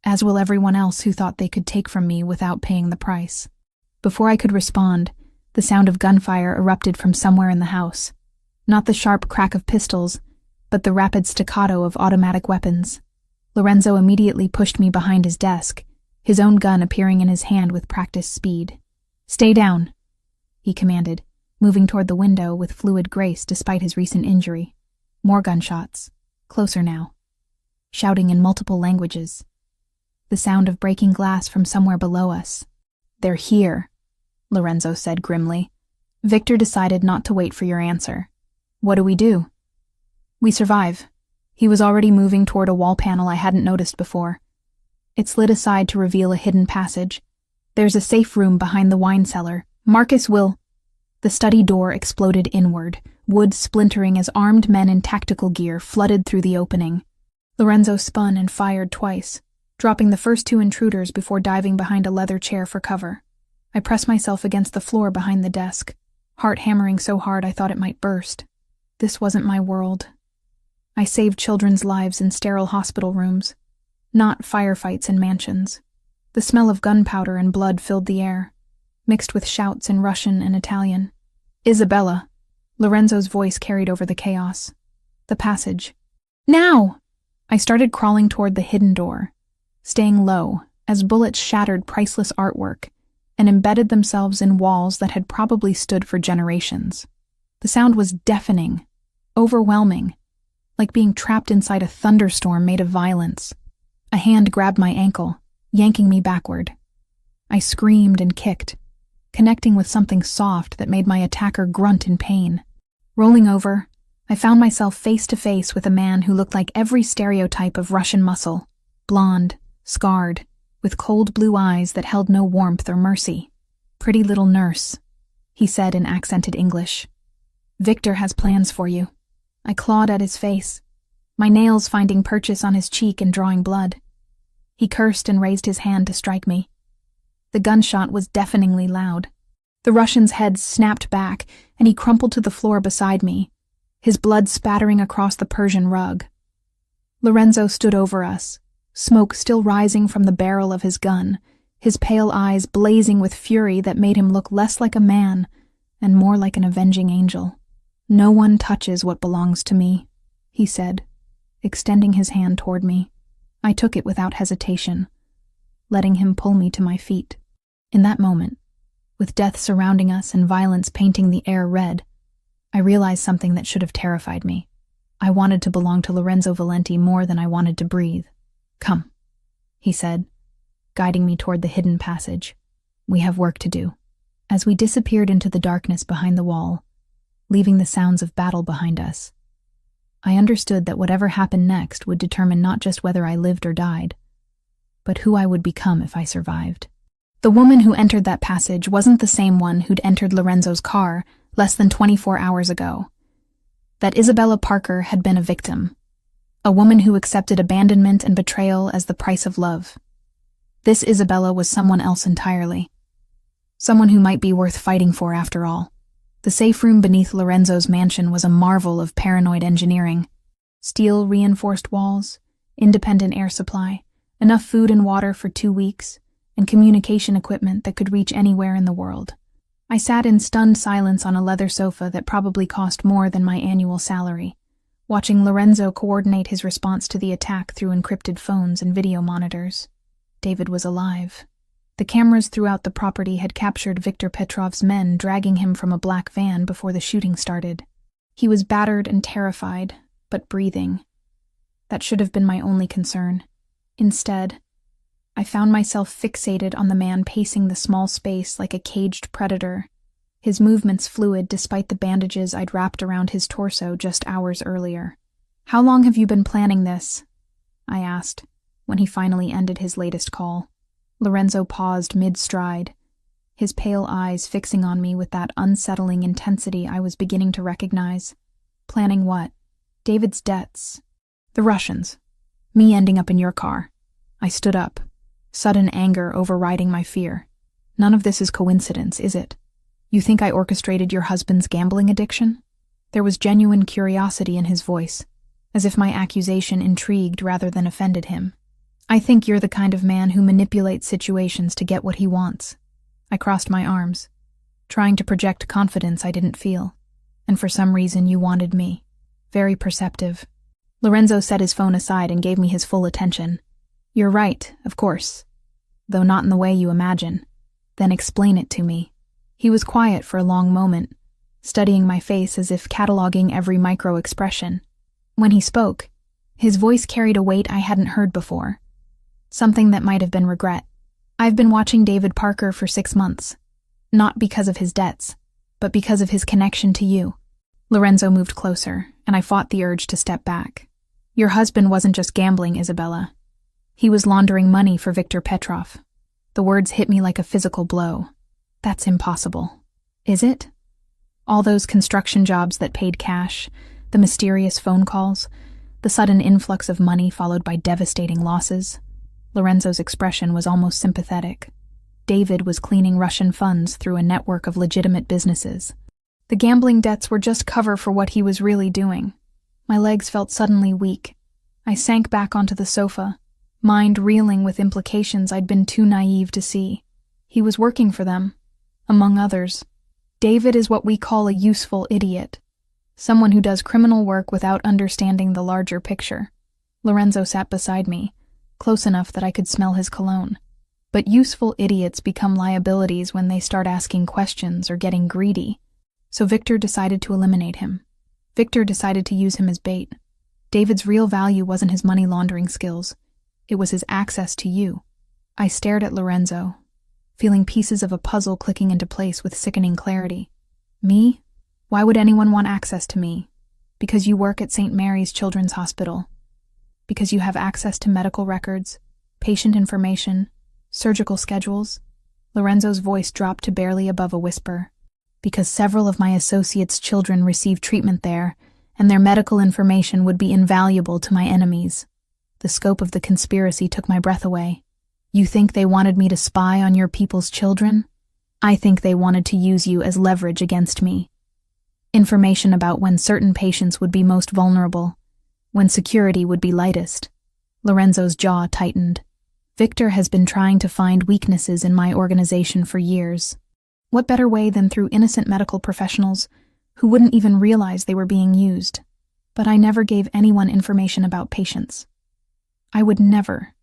as will everyone else who thought they could take from me without paying the price. Before I could respond, the sound of gunfire erupted from somewhere in the house. Not the sharp crack of pistols, but the rapid staccato of automatic weapons. Lorenzo immediately pushed me behind his desk, his own gun appearing in his hand with practiced speed. Stay down, he commanded, moving toward the window with fluid grace despite his recent injury. More gunshots, closer now, shouting in multiple languages. The sound of breaking glass from somewhere below us. They're here, Lorenzo said grimly. Victor decided not to wait for your answer. What do we do? We survive. He was already moving toward a wall panel I hadn't noticed before. It slid aside to reveal a hidden passage. There's a safe room behind the wine cellar. Marcus will... The study door exploded inward, wood splintering as armed men in tactical gear flooded through the opening. Lorenzo spun and fired twice, dropping the first two intruders before diving behind a leather chair for cover. I pressed myself against the floor behind the desk, heart hammering so hard I thought it might burst. This wasn't my world. I saved children's lives in sterile hospital rooms, not firefights in mansions. The smell of gunpowder and blood filled the air, mixed with shouts in Russian and Italian. Isabella! Lorenzo's voice carried over the chaos. The passage. Now! I started crawling toward the hidden door, staying low as bullets shattered priceless artwork and embedded themselves in walls that had probably stood for generations. The sound was deafening, overwhelming, like being trapped inside a thunderstorm made of violence. A hand grabbed my ankle, yanking me backward. I screamed and kicked, connecting with something soft that made my attacker grunt in pain. Rolling over, I found myself face to face with a man who looked like every stereotype of Russian muscle, blonde, scarred, with cold blue eyes that held no warmth or mercy. "Pretty little nurse," he said in accented English. "Victor has plans for you." I clawed at his face, my nails finding purchase on his cheek and drawing blood. He cursed and raised his hand to strike me. The gunshot was deafeningly loud. The Russian's head snapped back, and he crumpled to the floor beside me, his blood spattering across the Persian rug. Lorenzo stood over us, smoke still rising from the barrel of his gun, his pale eyes blazing with fury that made him look less like a man and more like an avenging angel. "No one touches what belongs to me," he said, extending his hand toward me. I took it without hesitation, letting him pull me to my feet. In that moment, with death surrounding us and violence painting the air red, I realized something that should have terrified me. I wanted to belong to Lorenzo Valenti more than I wanted to breathe. "Come," he said, guiding me toward the hidden passage. "We have work to do." As we disappeared into the darkness behind the wall, leaving the sounds of battle behind us, I understood that whatever happened next would determine not just whether I lived or died, but who I would become if I survived. The woman who entered that passage wasn't the same one who'd entered Lorenzo's car less than 24 hours ago. That Isabella Parker had been a victim, a woman who accepted abandonment and betrayal as the price of love. This Isabella was someone else entirely, someone who might be worth fighting for after all. The safe room beneath Lorenzo's mansion was a marvel of paranoid engineering. Steel-reinforced walls, independent air supply, enough food and water for 2 weeks, and communication equipment that could reach anywhere in the world. I sat in stunned silence on a leather sofa that probably cost more than my annual salary, watching Lorenzo coordinate his response to the attack through encrypted phones and video monitors. David was alive. The cameras throughout the property had captured Viktor Petrov's men dragging him from a black van before the shooting started. He was battered and terrified, but breathing. That should have been my only concern. Instead, I found myself fixated on the man pacing the small space like a caged predator, his movements fluid despite the bandages I'd wrapped around his torso just hours earlier. "How long have you been planning this?" I asked, when he finally ended his latest call. Lorenzo paused mid-stride, his pale eyes fixing on me with that unsettling intensity I was beginning to recognize. "Planning what?" "David's debts. The Russians. Me ending up in your car." I stood up, sudden anger overriding my fear. "None of this is coincidence, is it? You think I orchestrated your husband's gambling addiction?" There was genuine curiosity in his voice, as if my accusation intrigued rather than offended him. "I think you're the kind of man who manipulates situations to get what he wants." I crossed my arms, trying to project confidence I didn't feel. "And for some reason you wanted me." Very perceptive. Lorenzo set his phone aside and gave me his full attention. "You're right, of course. Though not in the way you imagine. Then explain it to me." He was quiet for a long moment, studying my face as if cataloging every micro-expression. When he spoke, his voice carried a weight I hadn't heard before. Something that might have been regret. "I've been watching David Parker for 6 months. Not because of his debts, but because of his connection to you." Lorenzo moved closer, and I fought the urge to step back. "Your husband wasn't just gambling, Isabella. He was laundering money for Viktor Petrov." The words hit me like a physical blow. "That's impossible." "Is it? All those construction jobs that paid cash, the mysterious phone calls, the sudden influx of money followed by devastating losses." Lorenzo's expression was almost sympathetic. David was cleaning Russian funds through a network of legitimate businesses. The gambling debts were just cover for what he was really doing. My legs felt suddenly weak. I sank back onto the sofa, mind reeling with implications I'd been too naive to see. He was working for them, among others. David is what we call a useful idiot, someone who does criminal work without understanding the larger picture. Lorenzo sat beside me, close enough that I could smell his cologne. But useful idiots become liabilities when they start asking questions or getting greedy. So Victor decided to eliminate him. Victor decided to use him as bait. David's real value wasn't his money laundering skills. It was his access to you. I stared at Lorenzo, feeling pieces of a puzzle clicking into place with sickening clarity. Me? Why would anyone want access to me? Because you work at St. Mary's Children's Hospital. Because you have access to medical records, patient information, surgical schedules. Lorenzo's voice dropped to barely above a whisper. Because several of my associates' children receive treatment there, and their medical information would be invaluable to my enemies. The scope of the conspiracy took my breath away. You think they wanted me to spy on your people's children? I think they wanted to use you as leverage against me. Information about when certain patients would be most vulnerable, when security would be lightest. Lorenzo's jaw tightened. Victor has been trying to find weaknesses in my organization for years. What better way than through innocent medical professionals who wouldn't even realize they were being used? But I never gave anyone information about patients. I would never.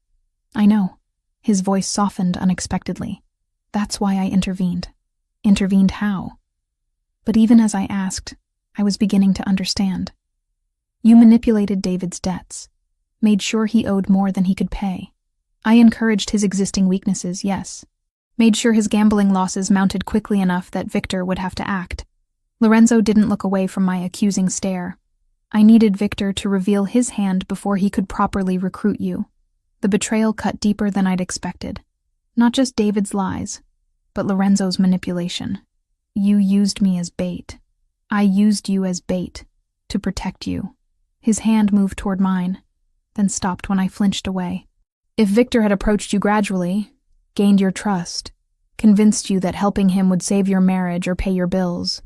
I know. His voice softened unexpectedly. That's why I intervened. Intervened how? But even as I asked, I was beginning to understand. You manipulated David's debts, made sure he owed more than he could pay. I encouraged his existing weaknesses, yes. Made sure his gambling losses mounted quickly enough that Victor would have to act. Lorenzo didn't look away from my accusing stare. I needed Victor to reveal his hand before he could properly recruit you. The betrayal cut deeper than I'd expected. Not just David's lies, but Lorenzo's manipulation. You used me as bait. I used you as bait to protect you. His hand moved toward mine, then stopped when I flinched away. If Victor had approached you gradually, gained your trust, convinced you that helping him would save your marriage or pay your bills,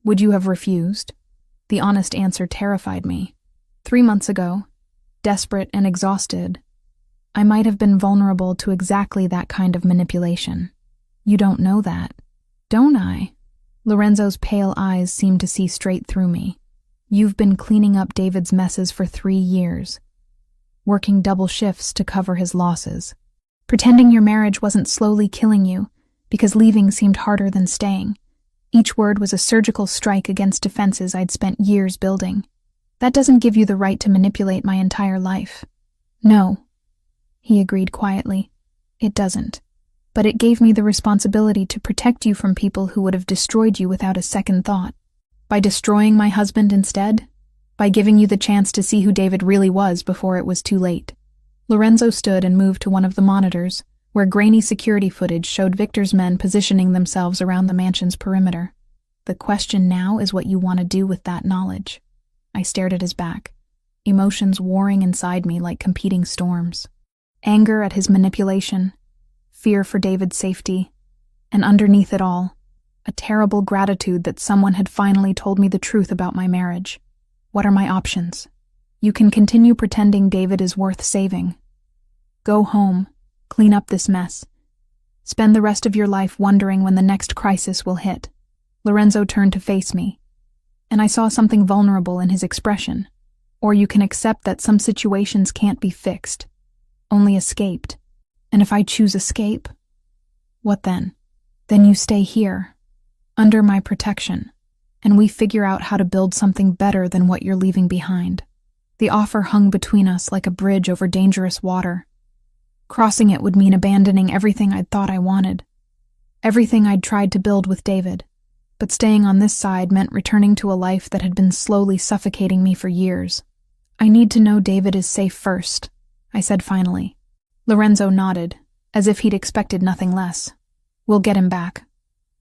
would you have refused? The honest answer terrified me. 3 months ago, desperate and exhausted, I might have been vulnerable to exactly that kind of manipulation. You don't know that, don't I? Lorenzo's pale eyes seemed to see straight through me. You've been cleaning up David's messes for 3 years, working double shifts to cover his losses, pretending your marriage wasn't slowly killing you because leaving seemed harder than staying. Each word was a surgical strike against defenses I'd spent years building. That doesn't give you the right to manipulate my entire life. No, he agreed quietly. It doesn't. But it gave me the responsibility to protect you from people who would have destroyed you without a second thought. By destroying my husband instead? By giving you the chance to see who David really was before it was too late. Lorenzo stood and moved to one of the monitors, where grainy security footage showed Victor's men positioning themselves around the mansion's perimeter. The question now is what you want to do with that knowledge. I stared at his back, emotions warring inside me like competing storms. Anger at his manipulation, fear for David's safety, and underneath it all, a terrible gratitude that someone had finally told me the truth about my marriage. What are my options? You can continue pretending David is worth saving. Go home, clean up this mess. Spend the rest of your life wondering when the next crisis will hit. Lorenzo turned to face me, and I saw something vulnerable in his expression. Or you can accept that some situations can't be fixed, only escaped. And if I choose escape, what then? Then you stay here, under my protection, and we figure out how to build something better than what you're leaving behind. The offer hung between us like a bridge over dangerous water. Crossing it would mean abandoning everything I'd thought I wanted, everything I'd tried to build with David. But staying on this side meant returning to a life that had been slowly suffocating me for years. I need to know David is safe first, I said finally. Lorenzo nodded, as if he'd expected nothing less. We'll get him back.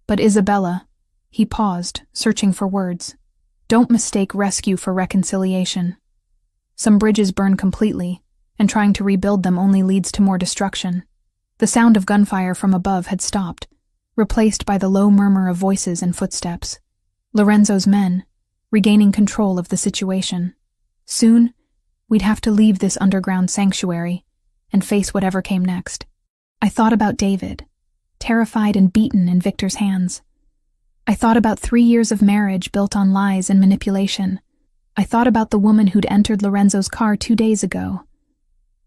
But Isabella, he paused, searching for words. Don't mistake rescue for reconciliation. Some bridges burn completely, and trying to rebuild them only leads to more destruction. The sound of gunfire from above had stopped, replaced by the low murmur of voices and footsteps. Lorenzo's men, regaining control of the situation. Soon, we'd have to leave this underground sanctuary and face whatever came next. I thought about David, terrified and beaten in Victor's hands. I thought about 3 years of marriage built on lies and manipulation. I thought about the woman who'd entered Lorenzo's car 2 days ago,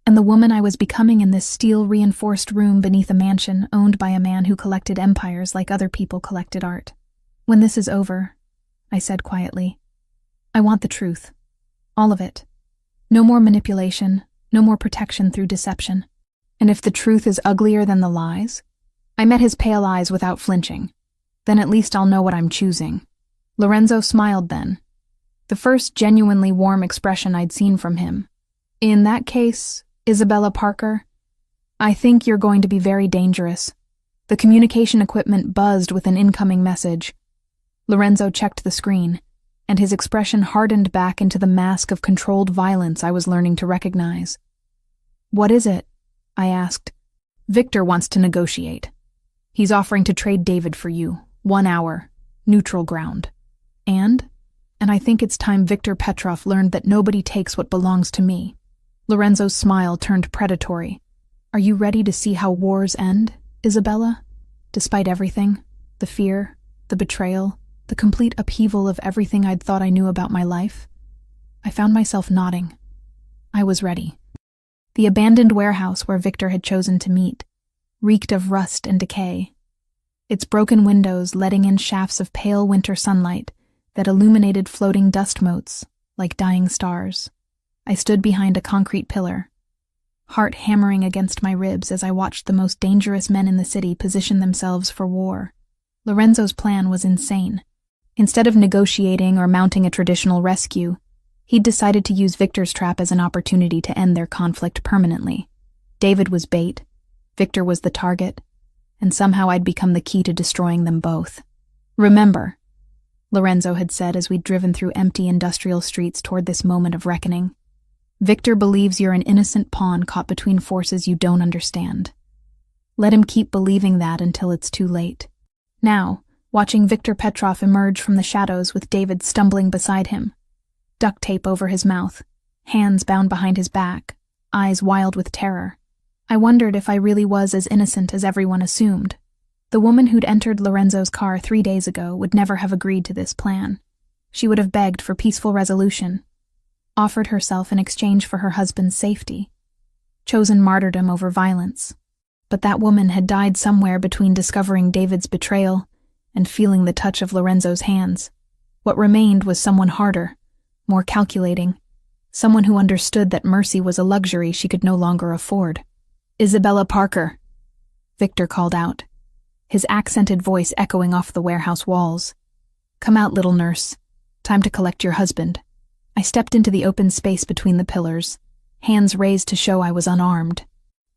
and the woman I was becoming in this steel-reinforced room beneath a mansion owned by a man who collected empires like other people collected art. When this is over, I said quietly, I want the truth. All of it. No more manipulation, no more protection through deception. And if the truth is uglier than the lies? I met his pale eyes without flinching. Then at least I'll know what I'm choosing. Lorenzo smiled then. the first genuinely warm expression I'd seen from him. In that case, Isabella Parker, I think you're going to be very dangerous. The communication equipment buzzed with an incoming message. Lorenzo checked the screen, and his expression hardened back into the mask of controlled violence I was learning to recognize. What is it? I asked. Victor wants to negotiate. He's offering to trade David for you, 1 hour, neutral ground. And I think it's time Victor Petrov learned that nobody takes what belongs to me. Lorenzo's smile turned predatory. Are you ready to see how wars end, Isabella? Despite everything, the fear, the betrayal, the complete upheaval of everything I'd thought I knew about my life, I found myself nodding. I was ready. The abandoned warehouse where Victor had chosen to meet reeked of rust and decay, its broken windows letting in shafts of pale winter sunlight that illuminated floating dust motes like dying stars. I stood behind a concrete pillar, heart hammering against my ribs as I watched the most dangerous men in the city position themselves for war. Lorenzo's plan was insane. Instead of negotiating or mounting a traditional rescue, he'd decided to use Victor's trap as an opportunity to end their conflict permanently. David was bait, Victor was the target, and somehow I'd become the key to destroying them both. Remember, Lorenzo had said as we'd driven through empty industrial streets toward this moment of reckoning, Victor believes you're an innocent pawn caught between forces you don't understand. Let him keep believing that until it's too late. Now, watching Victor Petrov emerge from the shadows with David stumbling beside him, duct tape over his mouth, hands bound behind his back, eyes wild with terror, I wondered if I really was as innocent as everyone assumed. The woman who'd entered Lorenzo's car 3 days ago would never have agreed to this plan. She would have begged for peaceful resolution, offered herself in exchange for her husband's safety, chosen martyrdom over violence. But that woman had died somewhere between discovering David's betrayal and feeling the touch of Lorenzo's hands. What remained was someone harder, more calculating, someone who understood that mercy was a luxury she could no longer afford. Isabella Parker, Victor called out, his accented voice echoing off the warehouse walls. Come out, little nurse. Time to collect your husband. I stepped into the open space between the pillars, hands raised to show I was unarmed.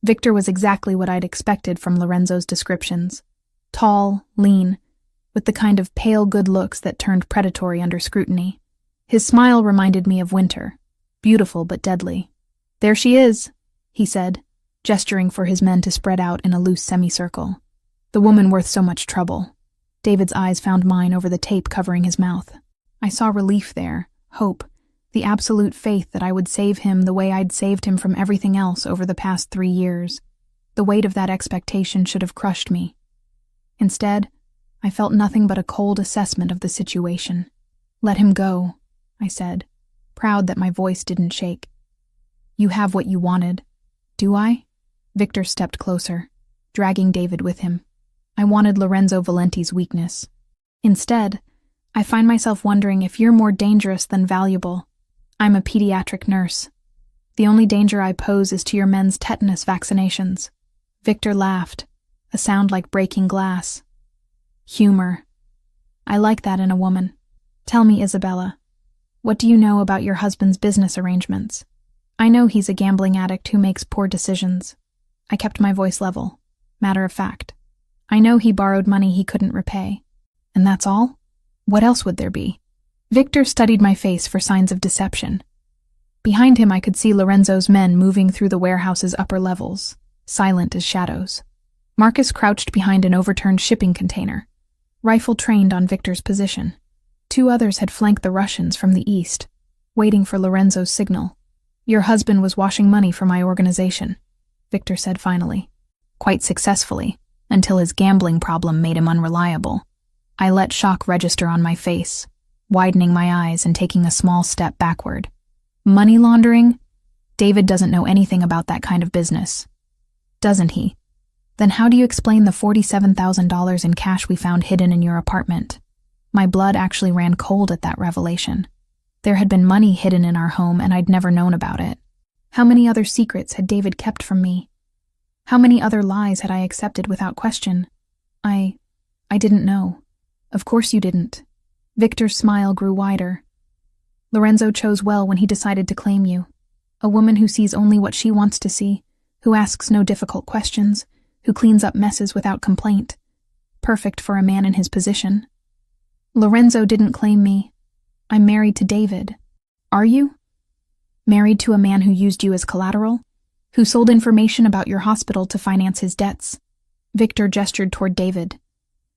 Victor was exactly what I'd expected from Lorenzo's descriptions. Tall, lean, with the kind of pale good looks that turned predatory under scrutiny. His smile reminded me of winter, beautiful but deadly. There she is, he said, gesturing for his men to spread out in a loose semicircle. The woman worth so much trouble. David's eyes found mine over the tape covering his mouth. I saw relief there, hope, the absolute faith that I would save him the way I'd saved him from everything else over the past 3 years. The weight of that expectation should have crushed me. Instead, I felt nothing but a cold assessment of the situation. Let him go, I said, proud that my voice didn't shake. You have what you wanted. Do I? Victor stepped closer, dragging David with him. I wanted Lorenzo Valenti's weakness. Instead, I find myself wondering if you're more dangerous than valuable. I'm a pediatric nurse. The only danger I pose is to your men's tetanus vaccinations. Victor laughed, a sound like breaking glass. Humor. I like that in a woman. Tell me, Isabella, what do you know about your husband's business arrangements? I know he's a gambling addict who makes poor decisions. I kept my voice level, matter of fact. I know he borrowed money he couldn't repay. And that's all? What else would there be? Victor studied my face for signs of deception. Behind him I could see Lorenzo's men moving through the warehouse's upper levels, silent as shadows. Marcus crouched behind an overturned shipping container, rifle trained on Victor's position. 2 others had flanked the Russians from the east, waiting for Lorenzo's signal. Your husband was washing money for my organization, Victor said finally. Quite successfully, until his gambling problem made him unreliable. I let shock register on my face, widening my eyes and taking a small step backward. Money laundering? David doesn't know anything about that kind of business. Doesn't he? Then how do you explain the $47,000 in cash we found hidden in your apartment? My blood actually ran cold at that revelation. There had been money hidden in our home and I'd never known about it. How many other secrets had David kept from me? How many other lies had I accepted without question? I didn't know. Of course you didn't. Victor's smile grew wider. Lorenzo chose well when he decided to claim you. A woman who sees only what she wants to see, who asks no difficult questions, who cleans up messes without complaint. Perfect for a man in his position. Lorenzo didn't claim me. I'm married to David. Are you? Married to a man who used you as collateral? Who sold information about your hospital to finance his debts? Victor gestured toward David,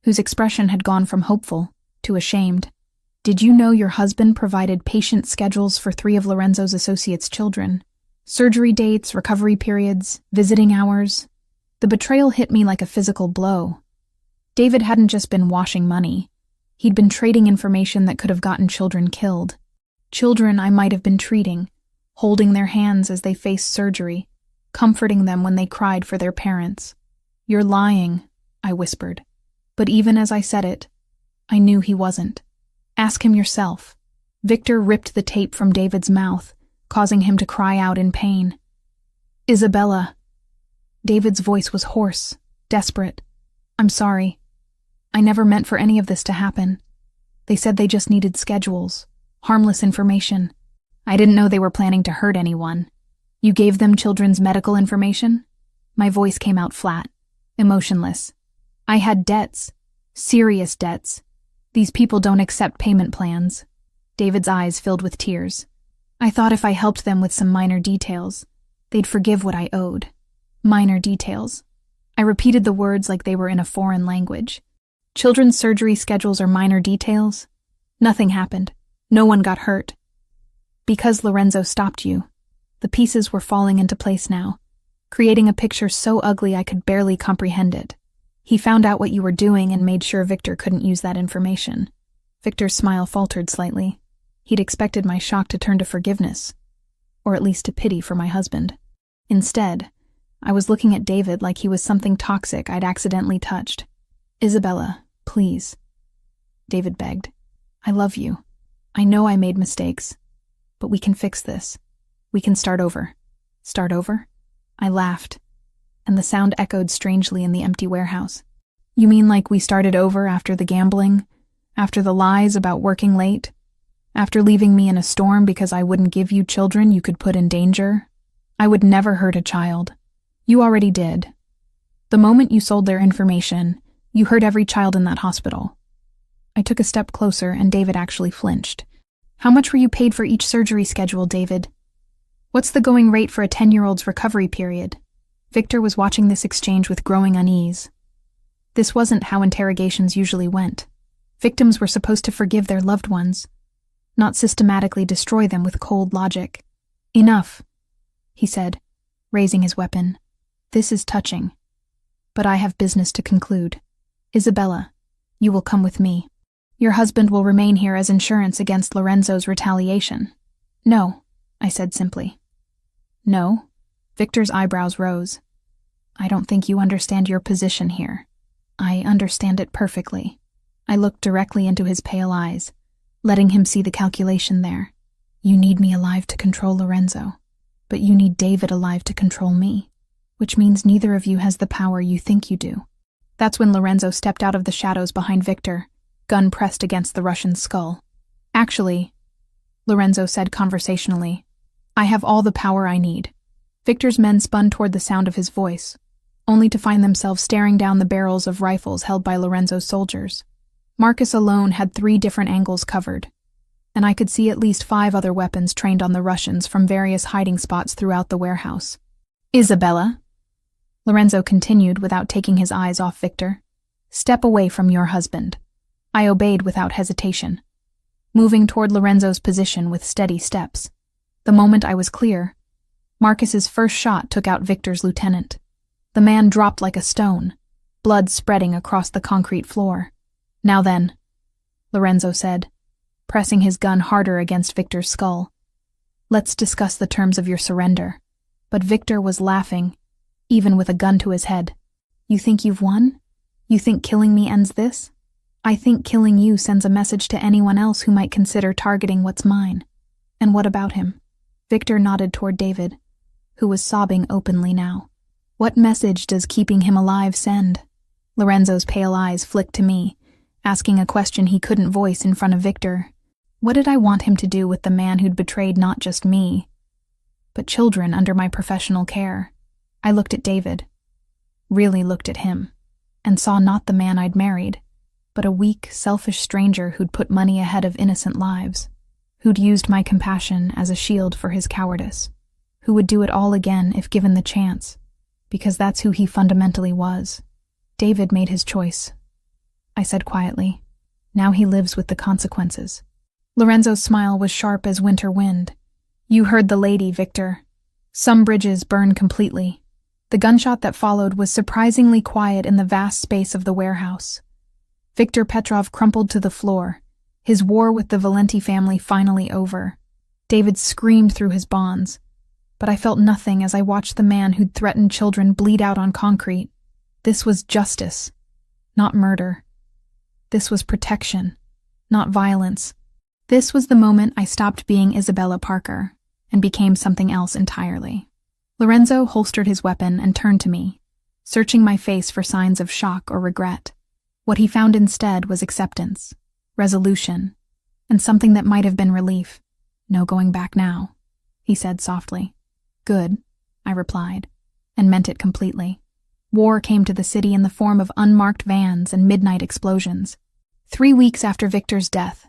whose expression had gone from hopeful to ashamed. Did you know your husband provided patient schedules for 3 of Lorenzo's associates' children? Surgery dates, recovery periods, visiting hours. The betrayal hit me like a physical blow. David hadn't just been washing money. He'd been trading information that could have gotten children killed. Children I might have been treating, holding their hands as they faced surgery, comforting them when they cried for their parents. You're lying, I whispered. But even as I said it, I knew he wasn't. Ask him yourself. Victor ripped the tape from David's mouth, causing him to cry out in pain. Isabella. David's voice was hoarse, desperate. I'm sorry. I never meant for any of this to happen. They said they just needed schedules, harmless information. I didn't know they were planning to hurt anyone. You gave them children's medical information? My voice came out flat, emotionless. I had debts, serious debts. These people don't accept payment plans. David's eyes filled with tears. I thought if I helped them with some minor details, they'd forgive what I owed. Minor details. I repeated the words like they were in a foreign language. Children's surgery schedules are minor details. Nothing happened. No one got hurt. Because Lorenzo stopped you. The pieces were falling into place now, creating a picture so ugly I could barely comprehend it. He found out what you were doing and made sure Victor couldn't use that information. Victor's smile faltered slightly. He'd expected my shock to turn to forgiveness, or at least to pity for my husband. Instead, I was looking at David like he was something toxic I'd accidentally touched. Isabella, please. David begged. I love you. I know I made mistakes, but we can fix this. We can start over. Start over? I laughed, and the sound echoed strangely in the empty warehouse. You mean like we started over after the gambling? After the lies about working late? After leaving me in a storm because I wouldn't give you children you could put in danger? I would never hurt a child. You already did. The moment you sold their information, you hurt every child in that hospital. I took a step closer and David actually flinched. How much were you paid for each surgery schedule, David? What's the going rate for a 10-year-old's recovery period? Victor was watching this exchange with growing unease. This wasn't how interrogations usually went. Victims were supposed to forgive their loved ones, not systematically destroy them with cold logic. Enough, he said, raising his weapon. This is touching. But I have business to conclude. Isabella, you will come with me. Your husband will remain here as insurance against Lorenzo's retaliation. No, I said simply. No? Victor's eyebrows rose. I don't think you understand your position here. I understand it perfectly. I looked directly into his pale eyes, letting him see the calculation there. You need me alive to control Lorenzo, but you need David alive to control me, which means neither of you has the power you think you do. That's when Lorenzo stepped out of the shadows behind Victor, gun pressed against the Russian's skull. Actually, Lorenzo said conversationally, I have all the power I need. Victor's men spun toward the sound of his voice, only to find themselves staring down the barrels of rifles held by Lorenzo's soldiers. Marcus alone had 3 different angles covered, and I could see at least 5 other weapons trained on the Russians from various hiding spots throughout the warehouse. Isabella, Lorenzo continued without taking his eyes off Victor, step away from your husband. I obeyed without hesitation, moving toward Lorenzo's position with steady steps. The moment I was clear, Marcus's first shot took out Victor's lieutenant. The man dropped like a stone, blood spreading across the concrete floor. Now then, Lorenzo said, pressing his gun harder against Victor's skull. Let's discuss the terms of your surrender. But Victor was laughing, even with a gun to his head. You think you've won? You think killing me ends this? I think killing you sends a message to anyone else who might consider targeting what's mine. And what about him? Victor nodded toward David, who was sobbing openly now. What message does keeping him alive send? Lorenzo's pale eyes flicked to me, asking a question he couldn't voice in front of Victor. What did I want him to do with the man who'd betrayed not just me, but children under my professional care? I looked at David, really looked at him, and saw not the man I'd married, but a weak, selfish stranger who'd put money ahead of innocent lives, who'd used my compassion as a shield for his cowardice, who would do it all again if given the chance, because that's who he fundamentally was. David made his choice, I said quietly. Now he lives with the consequences. Lorenzo's smile was sharp as winter wind. You heard the lady, Victor. Some bridges burn completely. The gunshot that followed was surprisingly quiet in the vast space of the warehouse. Victor Petrov crumpled to the floor, his war with the Valenti family finally over. David screamed through his bonds, but I felt nothing as I watched the man who'd threatened children bleed out on concrete. This was justice, not murder. This was protection, not violence. This was the moment I stopped being Isabella Parker and became something else entirely. Lorenzo holstered his weapon and turned to me, searching my face for signs of shock or regret. What he found instead was acceptance, resolution, and something that might have been relief. No going back now, he said softly. Good, I replied, and meant it completely. War came to the city in the form of unmarked vans and midnight explosions. 3 weeks after Victor's death,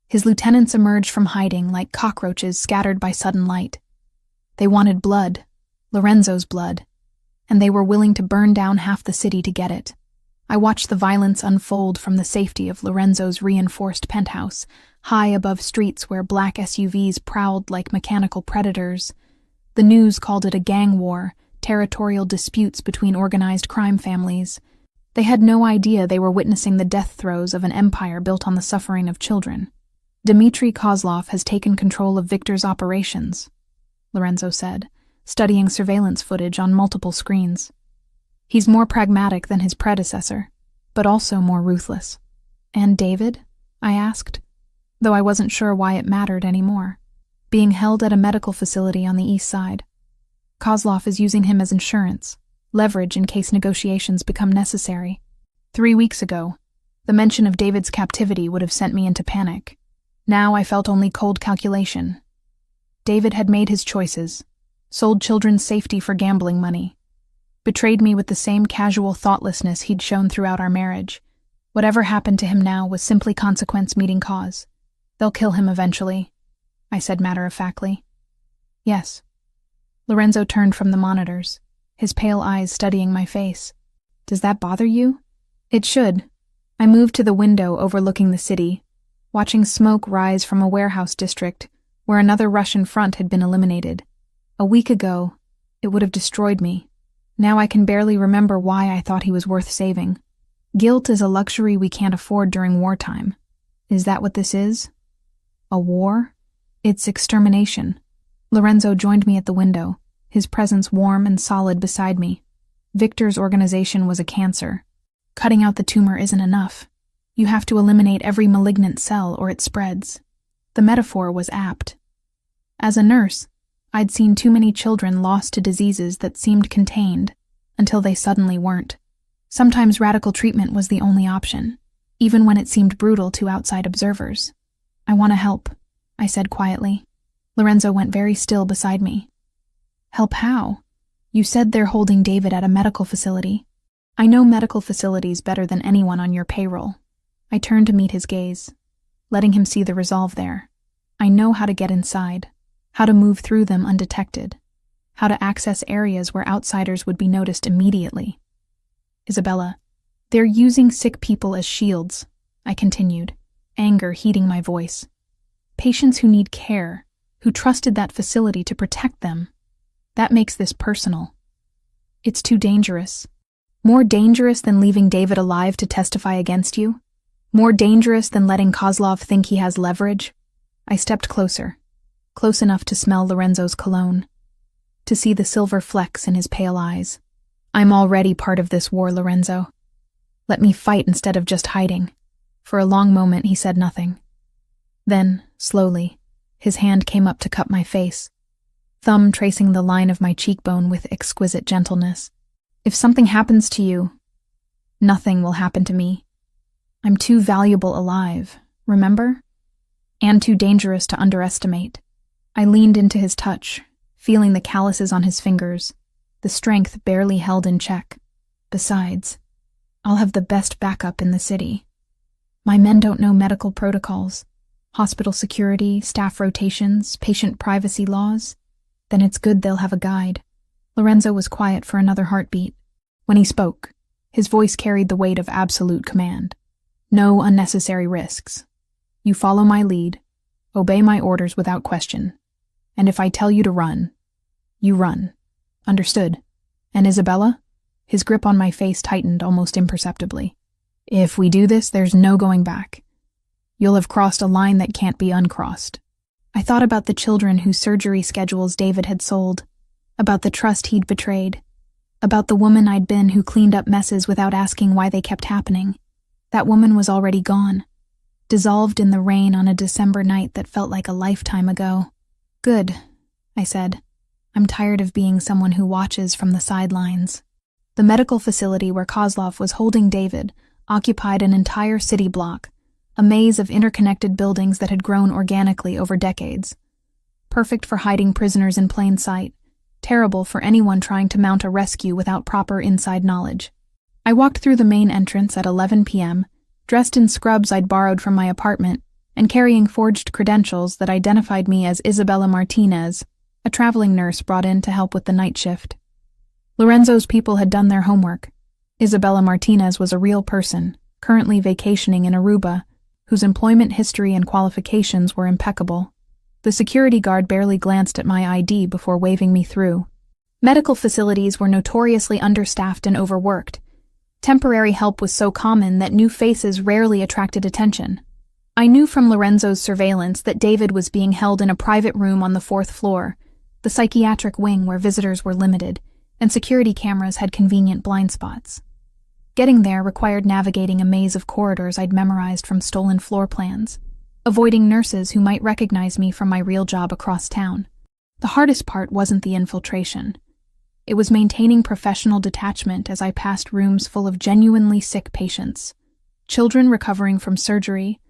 his lieutenants emerged from hiding like cockroaches scattered by sudden light. They wanted blood, Lorenzo's blood, and they were willing to burn down half the city to get it. I watched the violence unfold from the safety of Lorenzo's reinforced penthouse, high above streets where black SUVs prowled like mechanical predators. The news called it a gang war, territorial disputes between organized crime families. They had no idea they were witnessing the death throes of an empire built on the suffering of children. Dmitry Kozlov has taken control of Victor's operations, Lorenzo said, studying surveillance footage on multiple screens. He's more pragmatic than his predecessor, but also more ruthless. And David? I asked, though I wasn't sure why it mattered anymore. Being held at a medical facility on the east side. Kozlov is using him as insurance, leverage in case negotiations become necessary. 3 weeks ago, the mention of David's captivity would have sent me into panic. Now I felt only cold calculation. David had made his choices, sold children's safety for gambling money, betrayed me with the same casual thoughtlessness he'd shown throughout our marriage. Whatever happened to him now was simply consequence meeting cause. They'll kill him eventually, I said matter-of-factly. Yes. Lorenzo turned from the monitors, his pale eyes studying my face. Does that bother you? It should. I moved to the window overlooking the city, watching smoke rise from a warehouse district where another Russian front had been eliminated. A week ago, it would have destroyed me. Now I can barely remember why I thought he was worth saving. Guilt is a luxury we can't afford during wartime. Is that what this is? A war? It's extermination. Lorenzo joined me at the window, his presence warm and solid beside me. Victor's organization was a cancer. Cutting out the tumor isn't enough. You have to eliminate every malignant cell or it spreads. The metaphor was apt. As a nurse, I'd seen too many children lost to diseases that seemed contained, until they suddenly weren't. Sometimes radical treatment was the only option, even when it seemed brutal to outside observers. I want to help, I said quietly. Lorenzo went very still beside me. Help how? You said they're holding David at a medical facility. I know medical facilities better than anyone on your payroll. I turned to meet his gaze, letting him see the resolve there. I know how to get inside, how to move through them undetected, how to access areas where outsiders would be noticed immediately. Isabella, they're using sick people as shields, I continued, anger heating my voice. Patients who need care, who trusted that facility to protect them. That makes this personal. It's too dangerous. More dangerous than leaving David alive to testify against you? More dangerous than letting Kozlov think he has leverage? I stepped closer, close enough to smell Lorenzo's cologne, to see the silver flecks in his pale eyes. I'm already part of this war, Lorenzo. Let me fight instead of just hiding. For a long moment he said nothing. Then, slowly, his hand came up to cup my face, thumb tracing the line of my cheekbone with exquisite gentleness. If something happens to you, nothing will happen to me. I'm too valuable alive, remember? and too dangerous to underestimate. I leaned into his touch, feeling the calluses on his fingers, the strength barely held in check. Besides, I'll have the best backup in the city. My men don't know medical protocols, hospital security, staff rotations, patient privacy laws. Then it's good they'll have a guide. Lorenzo was quiet for another heartbeat. When he spoke, his voice carried the weight of absolute command. No unnecessary risks. You follow my lead, obey my orders without question. And if I tell you to run, you run. Understood? And Isabella? His grip on my face tightened almost imperceptibly. If we do this, there's no going back. You'll have crossed a line that can't be uncrossed. I thought about the children whose surgery schedules David had sold, about the trust he'd betrayed, about the woman I'd been who cleaned up messes without asking why they kept happening. That woman was already gone, dissolved in the rain on a December night that felt like a lifetime ago. Good, I said. I'm tired of being someone who watches from the sidelines. The medical facility where Kozlov was holding David occupied an entire city block, a maze of interconnected buildings that had grown organically over decades. Perfect for hiding prisoners in plain sight, terrible for anyone trying to mount a rescue without proper inside knowledge. I walked through the main entrance at 11 p.m., dressed in scrubs I'd borrowed from my apartment, and carrying forged credentials that identified me as Isabella Martinez, a traveling nurse brought in to help with the night shift. Lorenzo's people had done their homework. Isabella Martinez was a real person, currently vacationing in Aruba, whose employment history and qualifications were impeccable. The security guard barely glanced at my ID before waving me through. Medical facilities were notoriously understaffed and overworked. Temporary help was so common that new faces rarely attracted attention. I knew from Lorenzo's surveillance that David was being held in a private room on the 4th floor, the psychiatric wing where visitors were limited, and security cameras had convenient blind spots. Getting there required navigating a maze of corridors I'd memorized from stolen floor plans, avoiding nurses who might recognize me from my real job across town. The hardest part wasn't the infiltration. It was maintaining professional detachment as I passed rooms full of genuinely sick patients, children recovering from surgery,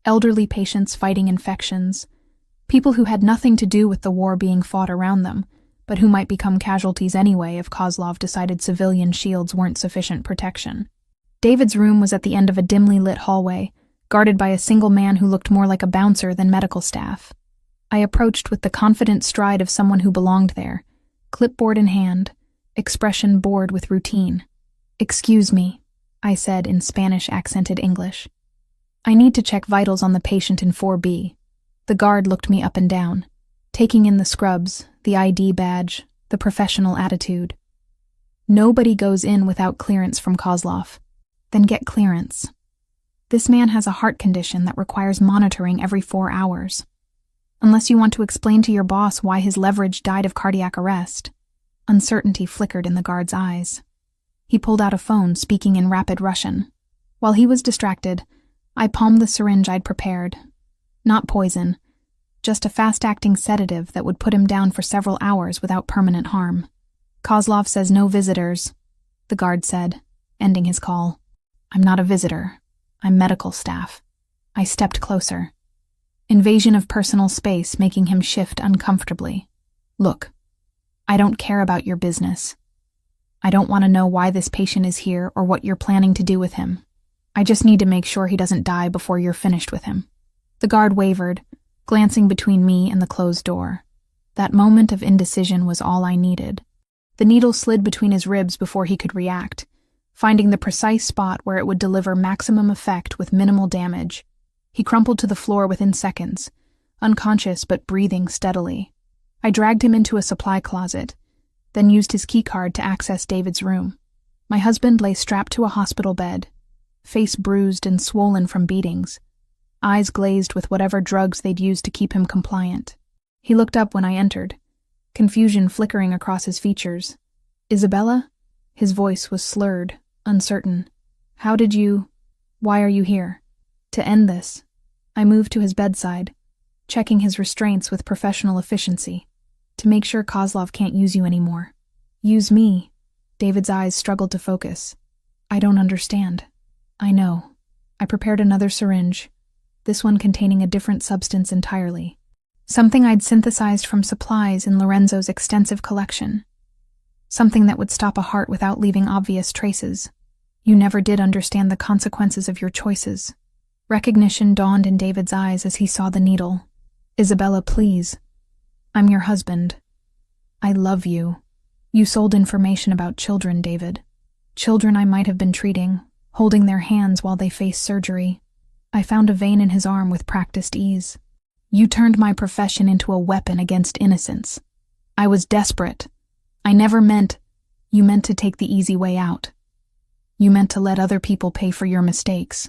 elderly patients fighting infections, people who had nothing to do with the war being fought around them, but who might become casualties anyway if Kozlov decided civilian shields weren't sufficient protection. David's room was at the end of a dimly lit hallway, guarded by a single man who looked more like a bouncer than medical staff. I approached with the confident stride of someone who belonged there, clipboard in hand, expression bored with routine. "Excuse me," I said in Spanish-accented English. "I need to check vitals on the patient in 4B. The guard looked me up and down, taking in the scrubs, the ID badge, the professional attitude. Nobody goes in without clearance from Kozlov. Then get clearance. This man has a heart condition that requires monitoring every 4 hours. Unless you want to explain to your boss why his leverage died of cardiac arrest." Uncertainty flickered in the guard's eyes. He pulled out a phone, speaking in rapid Russian. While he was distracted, I palmed the syringe I'd prepared. Not poison, just a fast-acting sedative that would put him down for several hours without permanent harm. "Kozlov says no visitors," the guard said, ending his call. "I'm not a visitor. I'm medical staff." I stepped closer. Invasion of personal space making him shift uncomfortably. "Look, I don't care about your business. I don't want to know why this patient is here or what you're planning to do with him. I just need to make sure he doesn't die before you're finished with him." The guard wavered, glancing between me and the closed door. That moment of indecision was all I needed. The needle slid between his ribs before he could react, finding the precise spot where it would deliver maximum effect with minimal damage. He crumpled to the floor within seconds, unconscious but breathing steadily. I dragged him into a supply closet, then used his keycard to access David's room. My husband lay strapped to a hospital bed, face bruised and swollen from beatings, eyes glazed with whatever drugs they'd used to keep him compliant. He looked up when I entered, confusion flickering across his features. "Isabella?" His voice was slurred, uncertain. Why are you here?" "To end this." I moved to his bedside, checking his restraints with professional efficiency. "To make sure Kozlov can't use you anymore." "Use me?" David's eyes struggled to focus. "I don't understand." "I know." I prepared another syringe. this one containing a different substance entirely. Something I'd synthesized from supplies in Lorenzo's extensive collection. Something that would stop a heart without leaving obvious traces. You never did understand the consequences of your choices. Recognition dawned in David's eyes as he saw the needle. Isabella, please. I'm your husband. I love you. You sold information about children, David. Children I might have been treating, holding their hands while they faced surgery. I found a vein in his arm with practiced ease. You turned my profession into a weapon against innocence. I was desperate. I never meant... You meant to take the easy way out. You meant to let other people pay for your mistakes.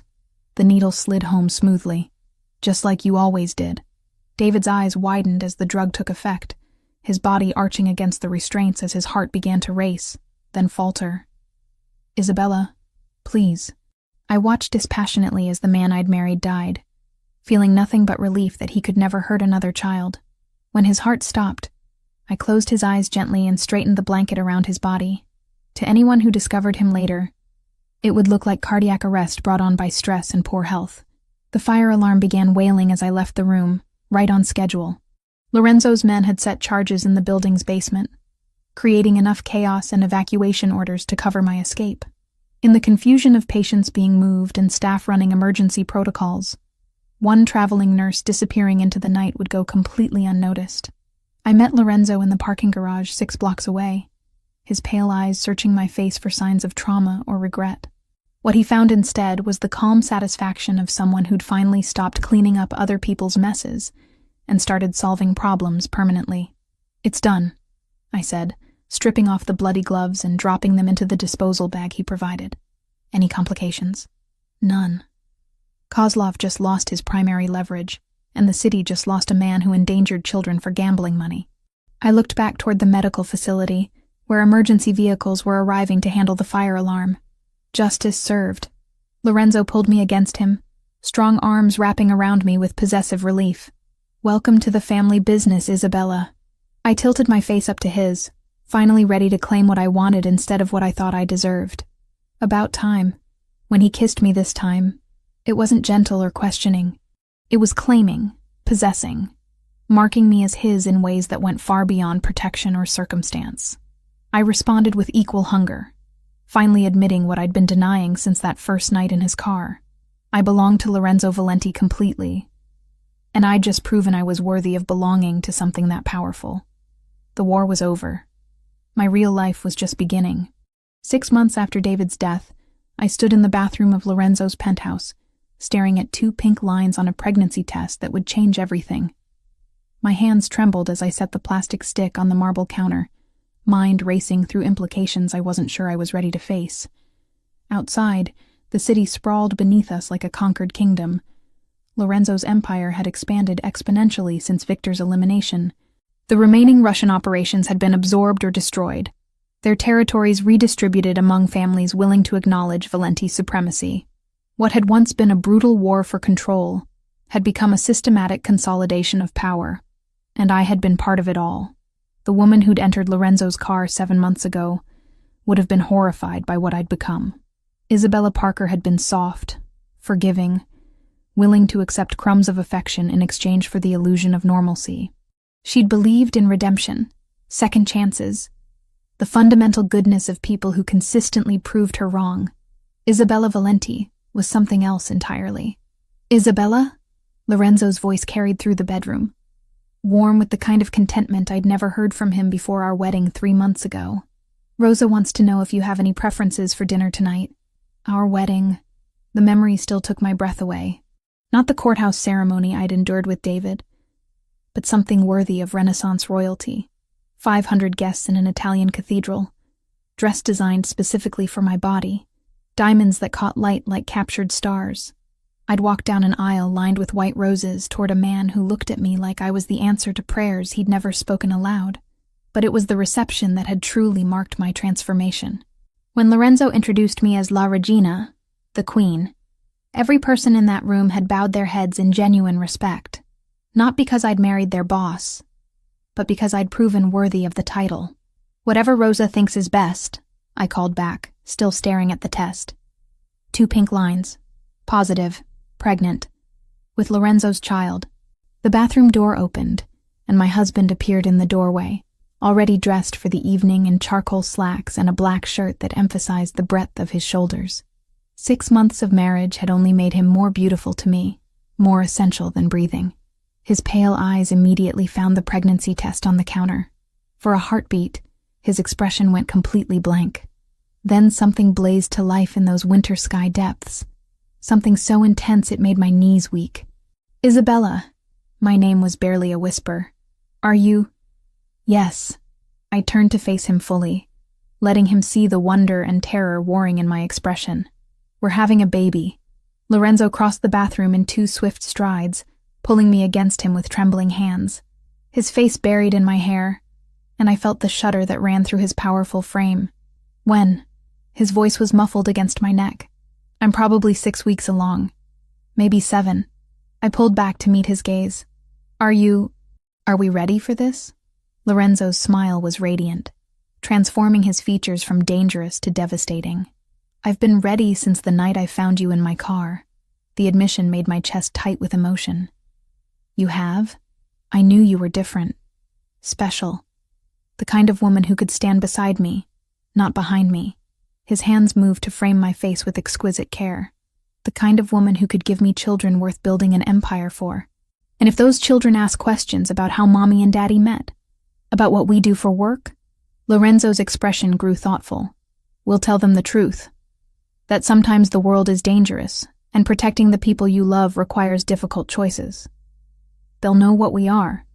The needle slid home smoothly, just like you always did. David's eyes widened as the drug took effect, his body arching against the restraints as his heart began to race, then falter. Isabella, please. I watched dispassionately as the man I'd married died, feeling nothing but relief that he could never hurt another child. When his heart stopped, I closed his eyes gently and straightened the blanket around his body. To anyone who discovered him later, it would look like cardiac arrest brought on by stress and poor health. The fire alarm began wailing as I left the room, right on schedule. Lorenzo's men had set charges in the building's basement, creating enough chaos and evacuation orders to cover my escape. In the confusion of patients being moved and staff running emergency protocols, one traveling nurse disappearing into the night would go completely unnoticed. I met Lorenzo in the parking garage 6 blocks away, his pale eyes searching my face for signs of trauma or regret. What he found instead was the calm satisfaction of someone who'd finally stopped cleaning up other people's messes and started solving problems permanently. It's done, I said, stripping off the bloody gloves and dropping them into the disposal bag he provided. Any complications? None. Kozlov just lost his primary leverage, and the city just lost a man who endangered children for gambling money. I looked back toward the medical facility, where emergency vehicles were arriving to handle the fire alarm. Justice served. Lorenzo pulled me against him, strong arms wrapping around me with possessive relief. Welcome to the family business, Isabella. I tilted my face up to his, finally ready to claim what I wanted instead of what I thought I deserved. About time. When he kissed me this time, it wasn't gentle or questioning. It was claiming, possessing, marking me as his in ways that went far beyond protection or circumstance. I responded with equal hunger, finally admitting what I'd been denying since that first night in his car. I belonged to Lorenzo Valenti completely, and I'd just proven I was worthy of belonging to something that powerful. The war was over. My real life was just beginning. 6 months after David's death, I stood in the bathroom of Lorenzo's penthouse, staring at 2 pink lines on a pregnancy test that would change everything. My hands trembled as I set the plastic stick on the marble counter, mind racing through implications I wasn't sure I was ready to face. Outside, the city sprawled beneath us like a conquered kingdom. Lorenzo's empire had expanded exponentially since Victor's elimination. The remaining Russian operations had been absorbed or destroyed, their territories redistributed among families willing to acknowledge Valenti's supremacy. What had once been a brutal war for control had become a systematic consolidation of power, and I had been part of it all. The woman who'd entered Lorenzo's car 7 months ago would have been horrified by what I'd become. Isabella Parker had been soft, forgiving, willing to accept crumbs of affection in exchange for the illusion of normalcy. She'd believed in redemption, second chances, the fundamental goodness of people who consistently proved her wrong. Isabella Valenti was something else entirely. Isabella? Lorenzo's voice carried through the bedroom, warm with the kind of contentment I'd never heard from him before our wedding 3 months ago. Rosa wants to know if you have any preferences for dinner tonight. Our wedding. The memory still took my breath away. Not the courthouse ceremony I'd endured with David, but something worthy of Renaissance royalty. 500 guests in an Italian cathedral, dress designed specifically for my body, diamonds that caught light like captured stars. I'd walk down an aisle lined with white roses toward a man who looked at me like I was the answer to prayers he'd never spoken aloud. But it was the reception that had truly marked my transformation. When Lorenzo introduced me as La Regina, the Queen, every person in that room had bowed their heads in genuine respect. Not because I'd married their boss, but because I'd proven worthy of the title. Whatever Rosa thinks is best, I called back, still staring at the test. 2 pink lines. Positive. Pregnant. with Lorenzo's child. The bathroom door opened, and my husband appeared in the doorway, already dressed for the evening in charcoal slacks and a black shirt that emphasized the breadth of his shoulders. 6 months of marriage had only made him more beautiful to me, more essential than breathing. His pale eyes immediately found the pregnancy test on the counter. For a heartbeat, his expression went completely blank. Then something blazed to life in those winter sky depths. Something so intense it made my knees weak. "Isabella." My name was barely a whisper. "Are you—" "Yes." I turned to face him fully, letting him see the wonder and terror warring in my expression. "We're having a baby." Lorenzo crossed the bathroom in 2 swift strides, pulling me against him with trembling hands. His face buried in my hair, and I felt the shudder that ran through his powerful frame. "When?" His voice was muffled against my neck. "I'm probably 6 weeks along. Maybe 7. I pulled back to meet his gaze. Are we ready for this?" Lorenzo's smile was radiant, transforming his features from dangerous to devastating. "I've been ready since the night I found you in my car." The admission made my chest tight with emotion. "You have? I knew you were different. Special. The kind of woman who could stand beside me, not behind me." His hands moved to frame my face with exquisite care. "The kind of woman who could give me children worth building an empire for. And if those children ask questions about how Mommy and Daddy met, about what we do for work," Lorenzo's expression grew thoughtful, "we'll tell them the truth. That sometimes the world is dangerous, and protecting the people you love requires difficult choices. They'll know what we are.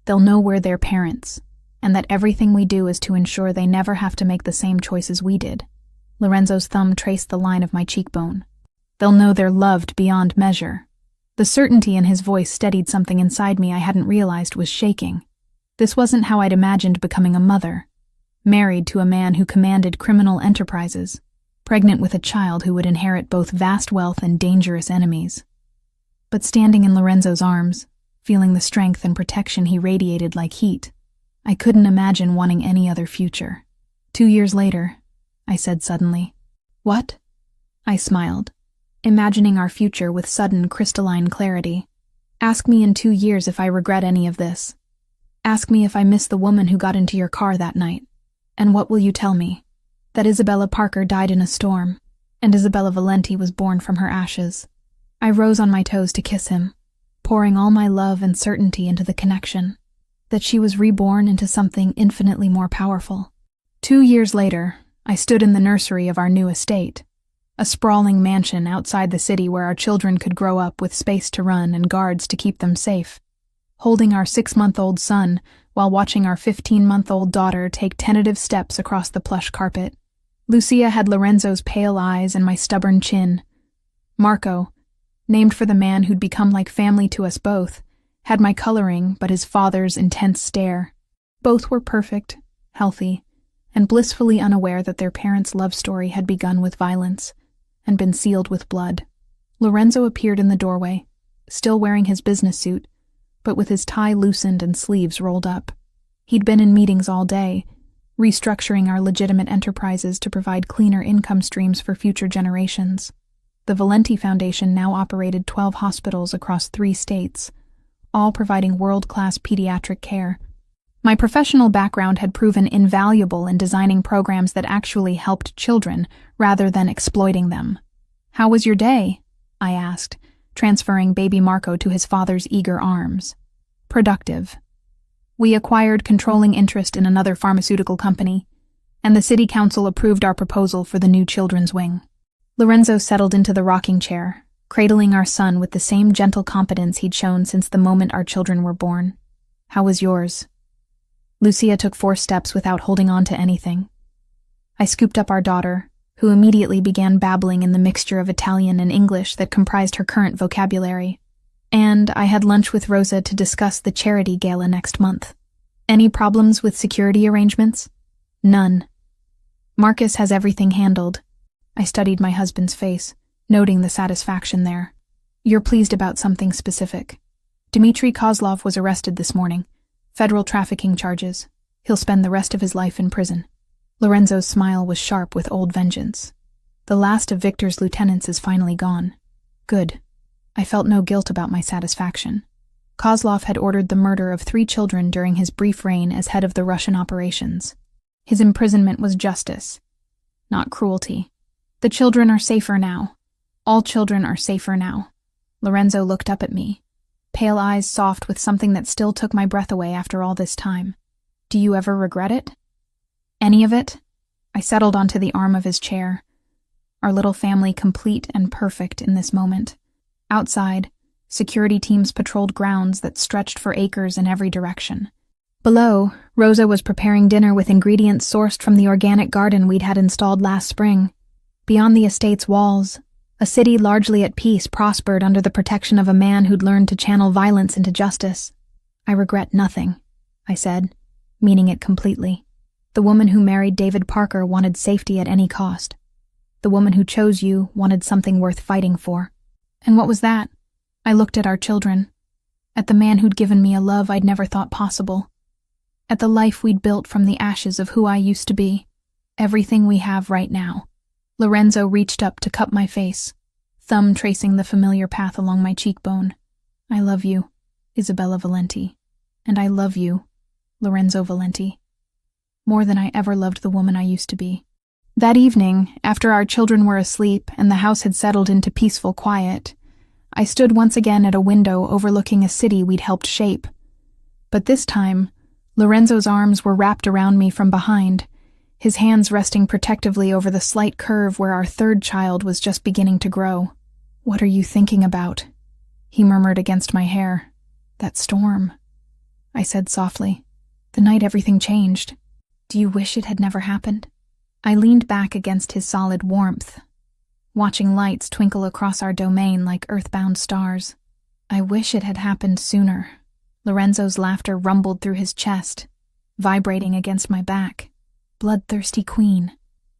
They'll know we're their parents, and that everything we do is to ensure they never have to make the same choices we did." Lorenzo's thumb traced the line of my cheekbone. "They'll know they're loved beyond measure." The certainty in his voice steadied something inside me I hadn't realized was shaking. This wasn't how I'd imagined becoming a mother. Married to a man who commanded criminal enterprises, pregnant with a child who would inherit both vast wealth and dangerous enemies. But standing in Lorenzo's arms, feeling the strength and protection he radiated like heat, I couldn't imagine wanting any other future. 2 years later, I said suddenly. "What?" I smiled, imagining our future with sudden crystalline clarity. "Ask me in 2 years if I regret any of this. Ask me if I miss the woman who got into your car that night. And what will you tell me? That Isabella Parker died in a storm, and Isabella Valenti was born from her ashes." I rose on my toes to kiss him, pouring all my love and certainty into the connection. That she was reborn into something infinitely more powerful. 2 years later, I stood in the nursery of our new estate, a sprawling mansion outside the city where our children could grow up with space to run and guards to keep them safe, holding our 6-month-old son while watching our 15-month-old daughter take tentative steps across the plush carpet. Lucia had Lorenzo's pale eyes and my stubborn chin. Marco, named for the man who'd become like family to us both, had my coloring but his father's intense stare. Both were perfect, healthy, and blissfully unaware that their parents' love story had begun with violence and been sealed with blood. Lorenzo appeared in the doorway, still wearing his business suit, but with his tie loosened and sleeves rolled up. He'd been in meetings all day, restructuring our legitimate enterprises to provide cleaner income streams for future generations. The Valenti Foundation now operated 12 hospitals across 3 states, all providing world-class pediatric care. My professional background had proven invaluable in designing programs that actually helped children rather than exploiting them. "How was your day?" I asked, transferring baby Marco to his father's eager arms. "Productive. We acquired controlling interest in another pharmaceutical company, and the city council approved our proposal for the new children's wing." Lorenzo settled into the rocking chair, cradling our son with the same gentle competence he'd shown since the moment our children were born. "How was yours?" Lucia took 4 steps without holding on to anything. I scooped up our daughter, who immediately began babbling in the mixture of Italian and English that comprised her current vocabulary. And I had lunch with Rosa to discuss the charity gala next month. "Any problems with security arrangements?" "None. Marcus has everything handled." I studied my husband's face, noting the satisfaction there. "You're pleased about something specific. Dmitry Kozlov was arrested this morning. Federal trafficking charges. He'll spend the rest of his life in prison." Lorenzo's smile was sharp with old vengeance. "The last of Victor's lieutenants is finally gone. Good. I felt no guilt about my satisfaction. Kozlov had ordered the murder of 3 children during his brief reign as head of the Russian operations. His imprisonment was justice, not cruelty. The children are safer now. All children are safer now. Lorenzo looked up at me, pale eyes soft with something that still took my breath away after all this time. Do you ever regret it? Any of it? I settled onto the arm of his chair, our little family complete and perfect in this moment. Outside, security teams patrolled grounds that stretched for acres in every direction. Below, Rosa was preparing dinner with ingredients sourced from the organic garden we'd had installed last spring. Beyond the estate's walls, a city largely at peace prospered under the protection of a man who'd learned to channel violence into justice. I regret nothing, I said, meaning it completely. The woman who married David Parker wanted safety at any cost. The woman who chose you wanted something worth fighting for. And what was that? I looked at our children, at the man who'd given me a love I'd never thought possible, at the life we'd built from the ashes of who I used to be, everything we have right now. Lorenzo reached up to cup my face, thumb tracing the familiar path along my cheekbone. I love you, Isabella Valenti. And I love you, Lorenzo Valenti. More than I ever loved the woman I used to be. That evening, after our children were asleep and the house had settled into peaceful quiet, I stood once again at a window overlooking a city we'd helped shape. But this time, Lorenzo's arms were wrapped around me from behind, his hands resting protectively over the slight curve where our 3rd child was just beginning to grow. What are you thinking about? He murmured against my hair. That storm. I said softly. The night everything changed. Do you wish it had never happened? I leaned back against his solid warmth, watching lights twinkle across our domain like earthbound stars. I wish it had happened sooner. Lorenzo's laughter rumbled through his chest, vibrating against my back. Bloodthirsty queen.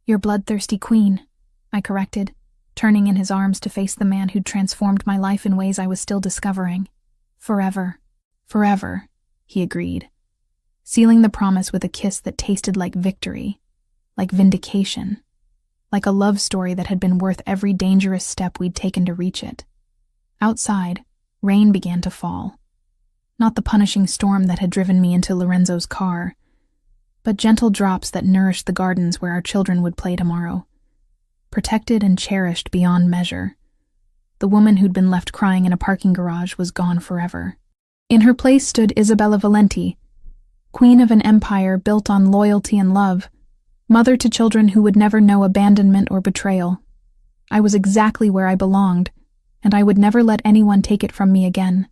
Your bloodthirsty queen, I corrected, turning in his arms to face the man who'd transformed my life in ways I was still discovering. Forever. Forever, he agreed, sealing the promise with a kiss that tasted like victory, like vindication, like a love story that had been worth every dangerous step we'd taken to reach it. Outside, rain began to fall. Not the punishing storm that had driven me into Lorenzo's car, but gentle drops that nourished the gardens where our children would play tomorrow. Protected and cherished beyond measure, the woman who'd been left crying in a parking garage was gone forever. In her place stood Isabella Valenti, queen of an empire built on loyalty and love, mother to children who would never know abandonment or betrayal. I was exactly where I belonged, and I would never let anyone take it from me again.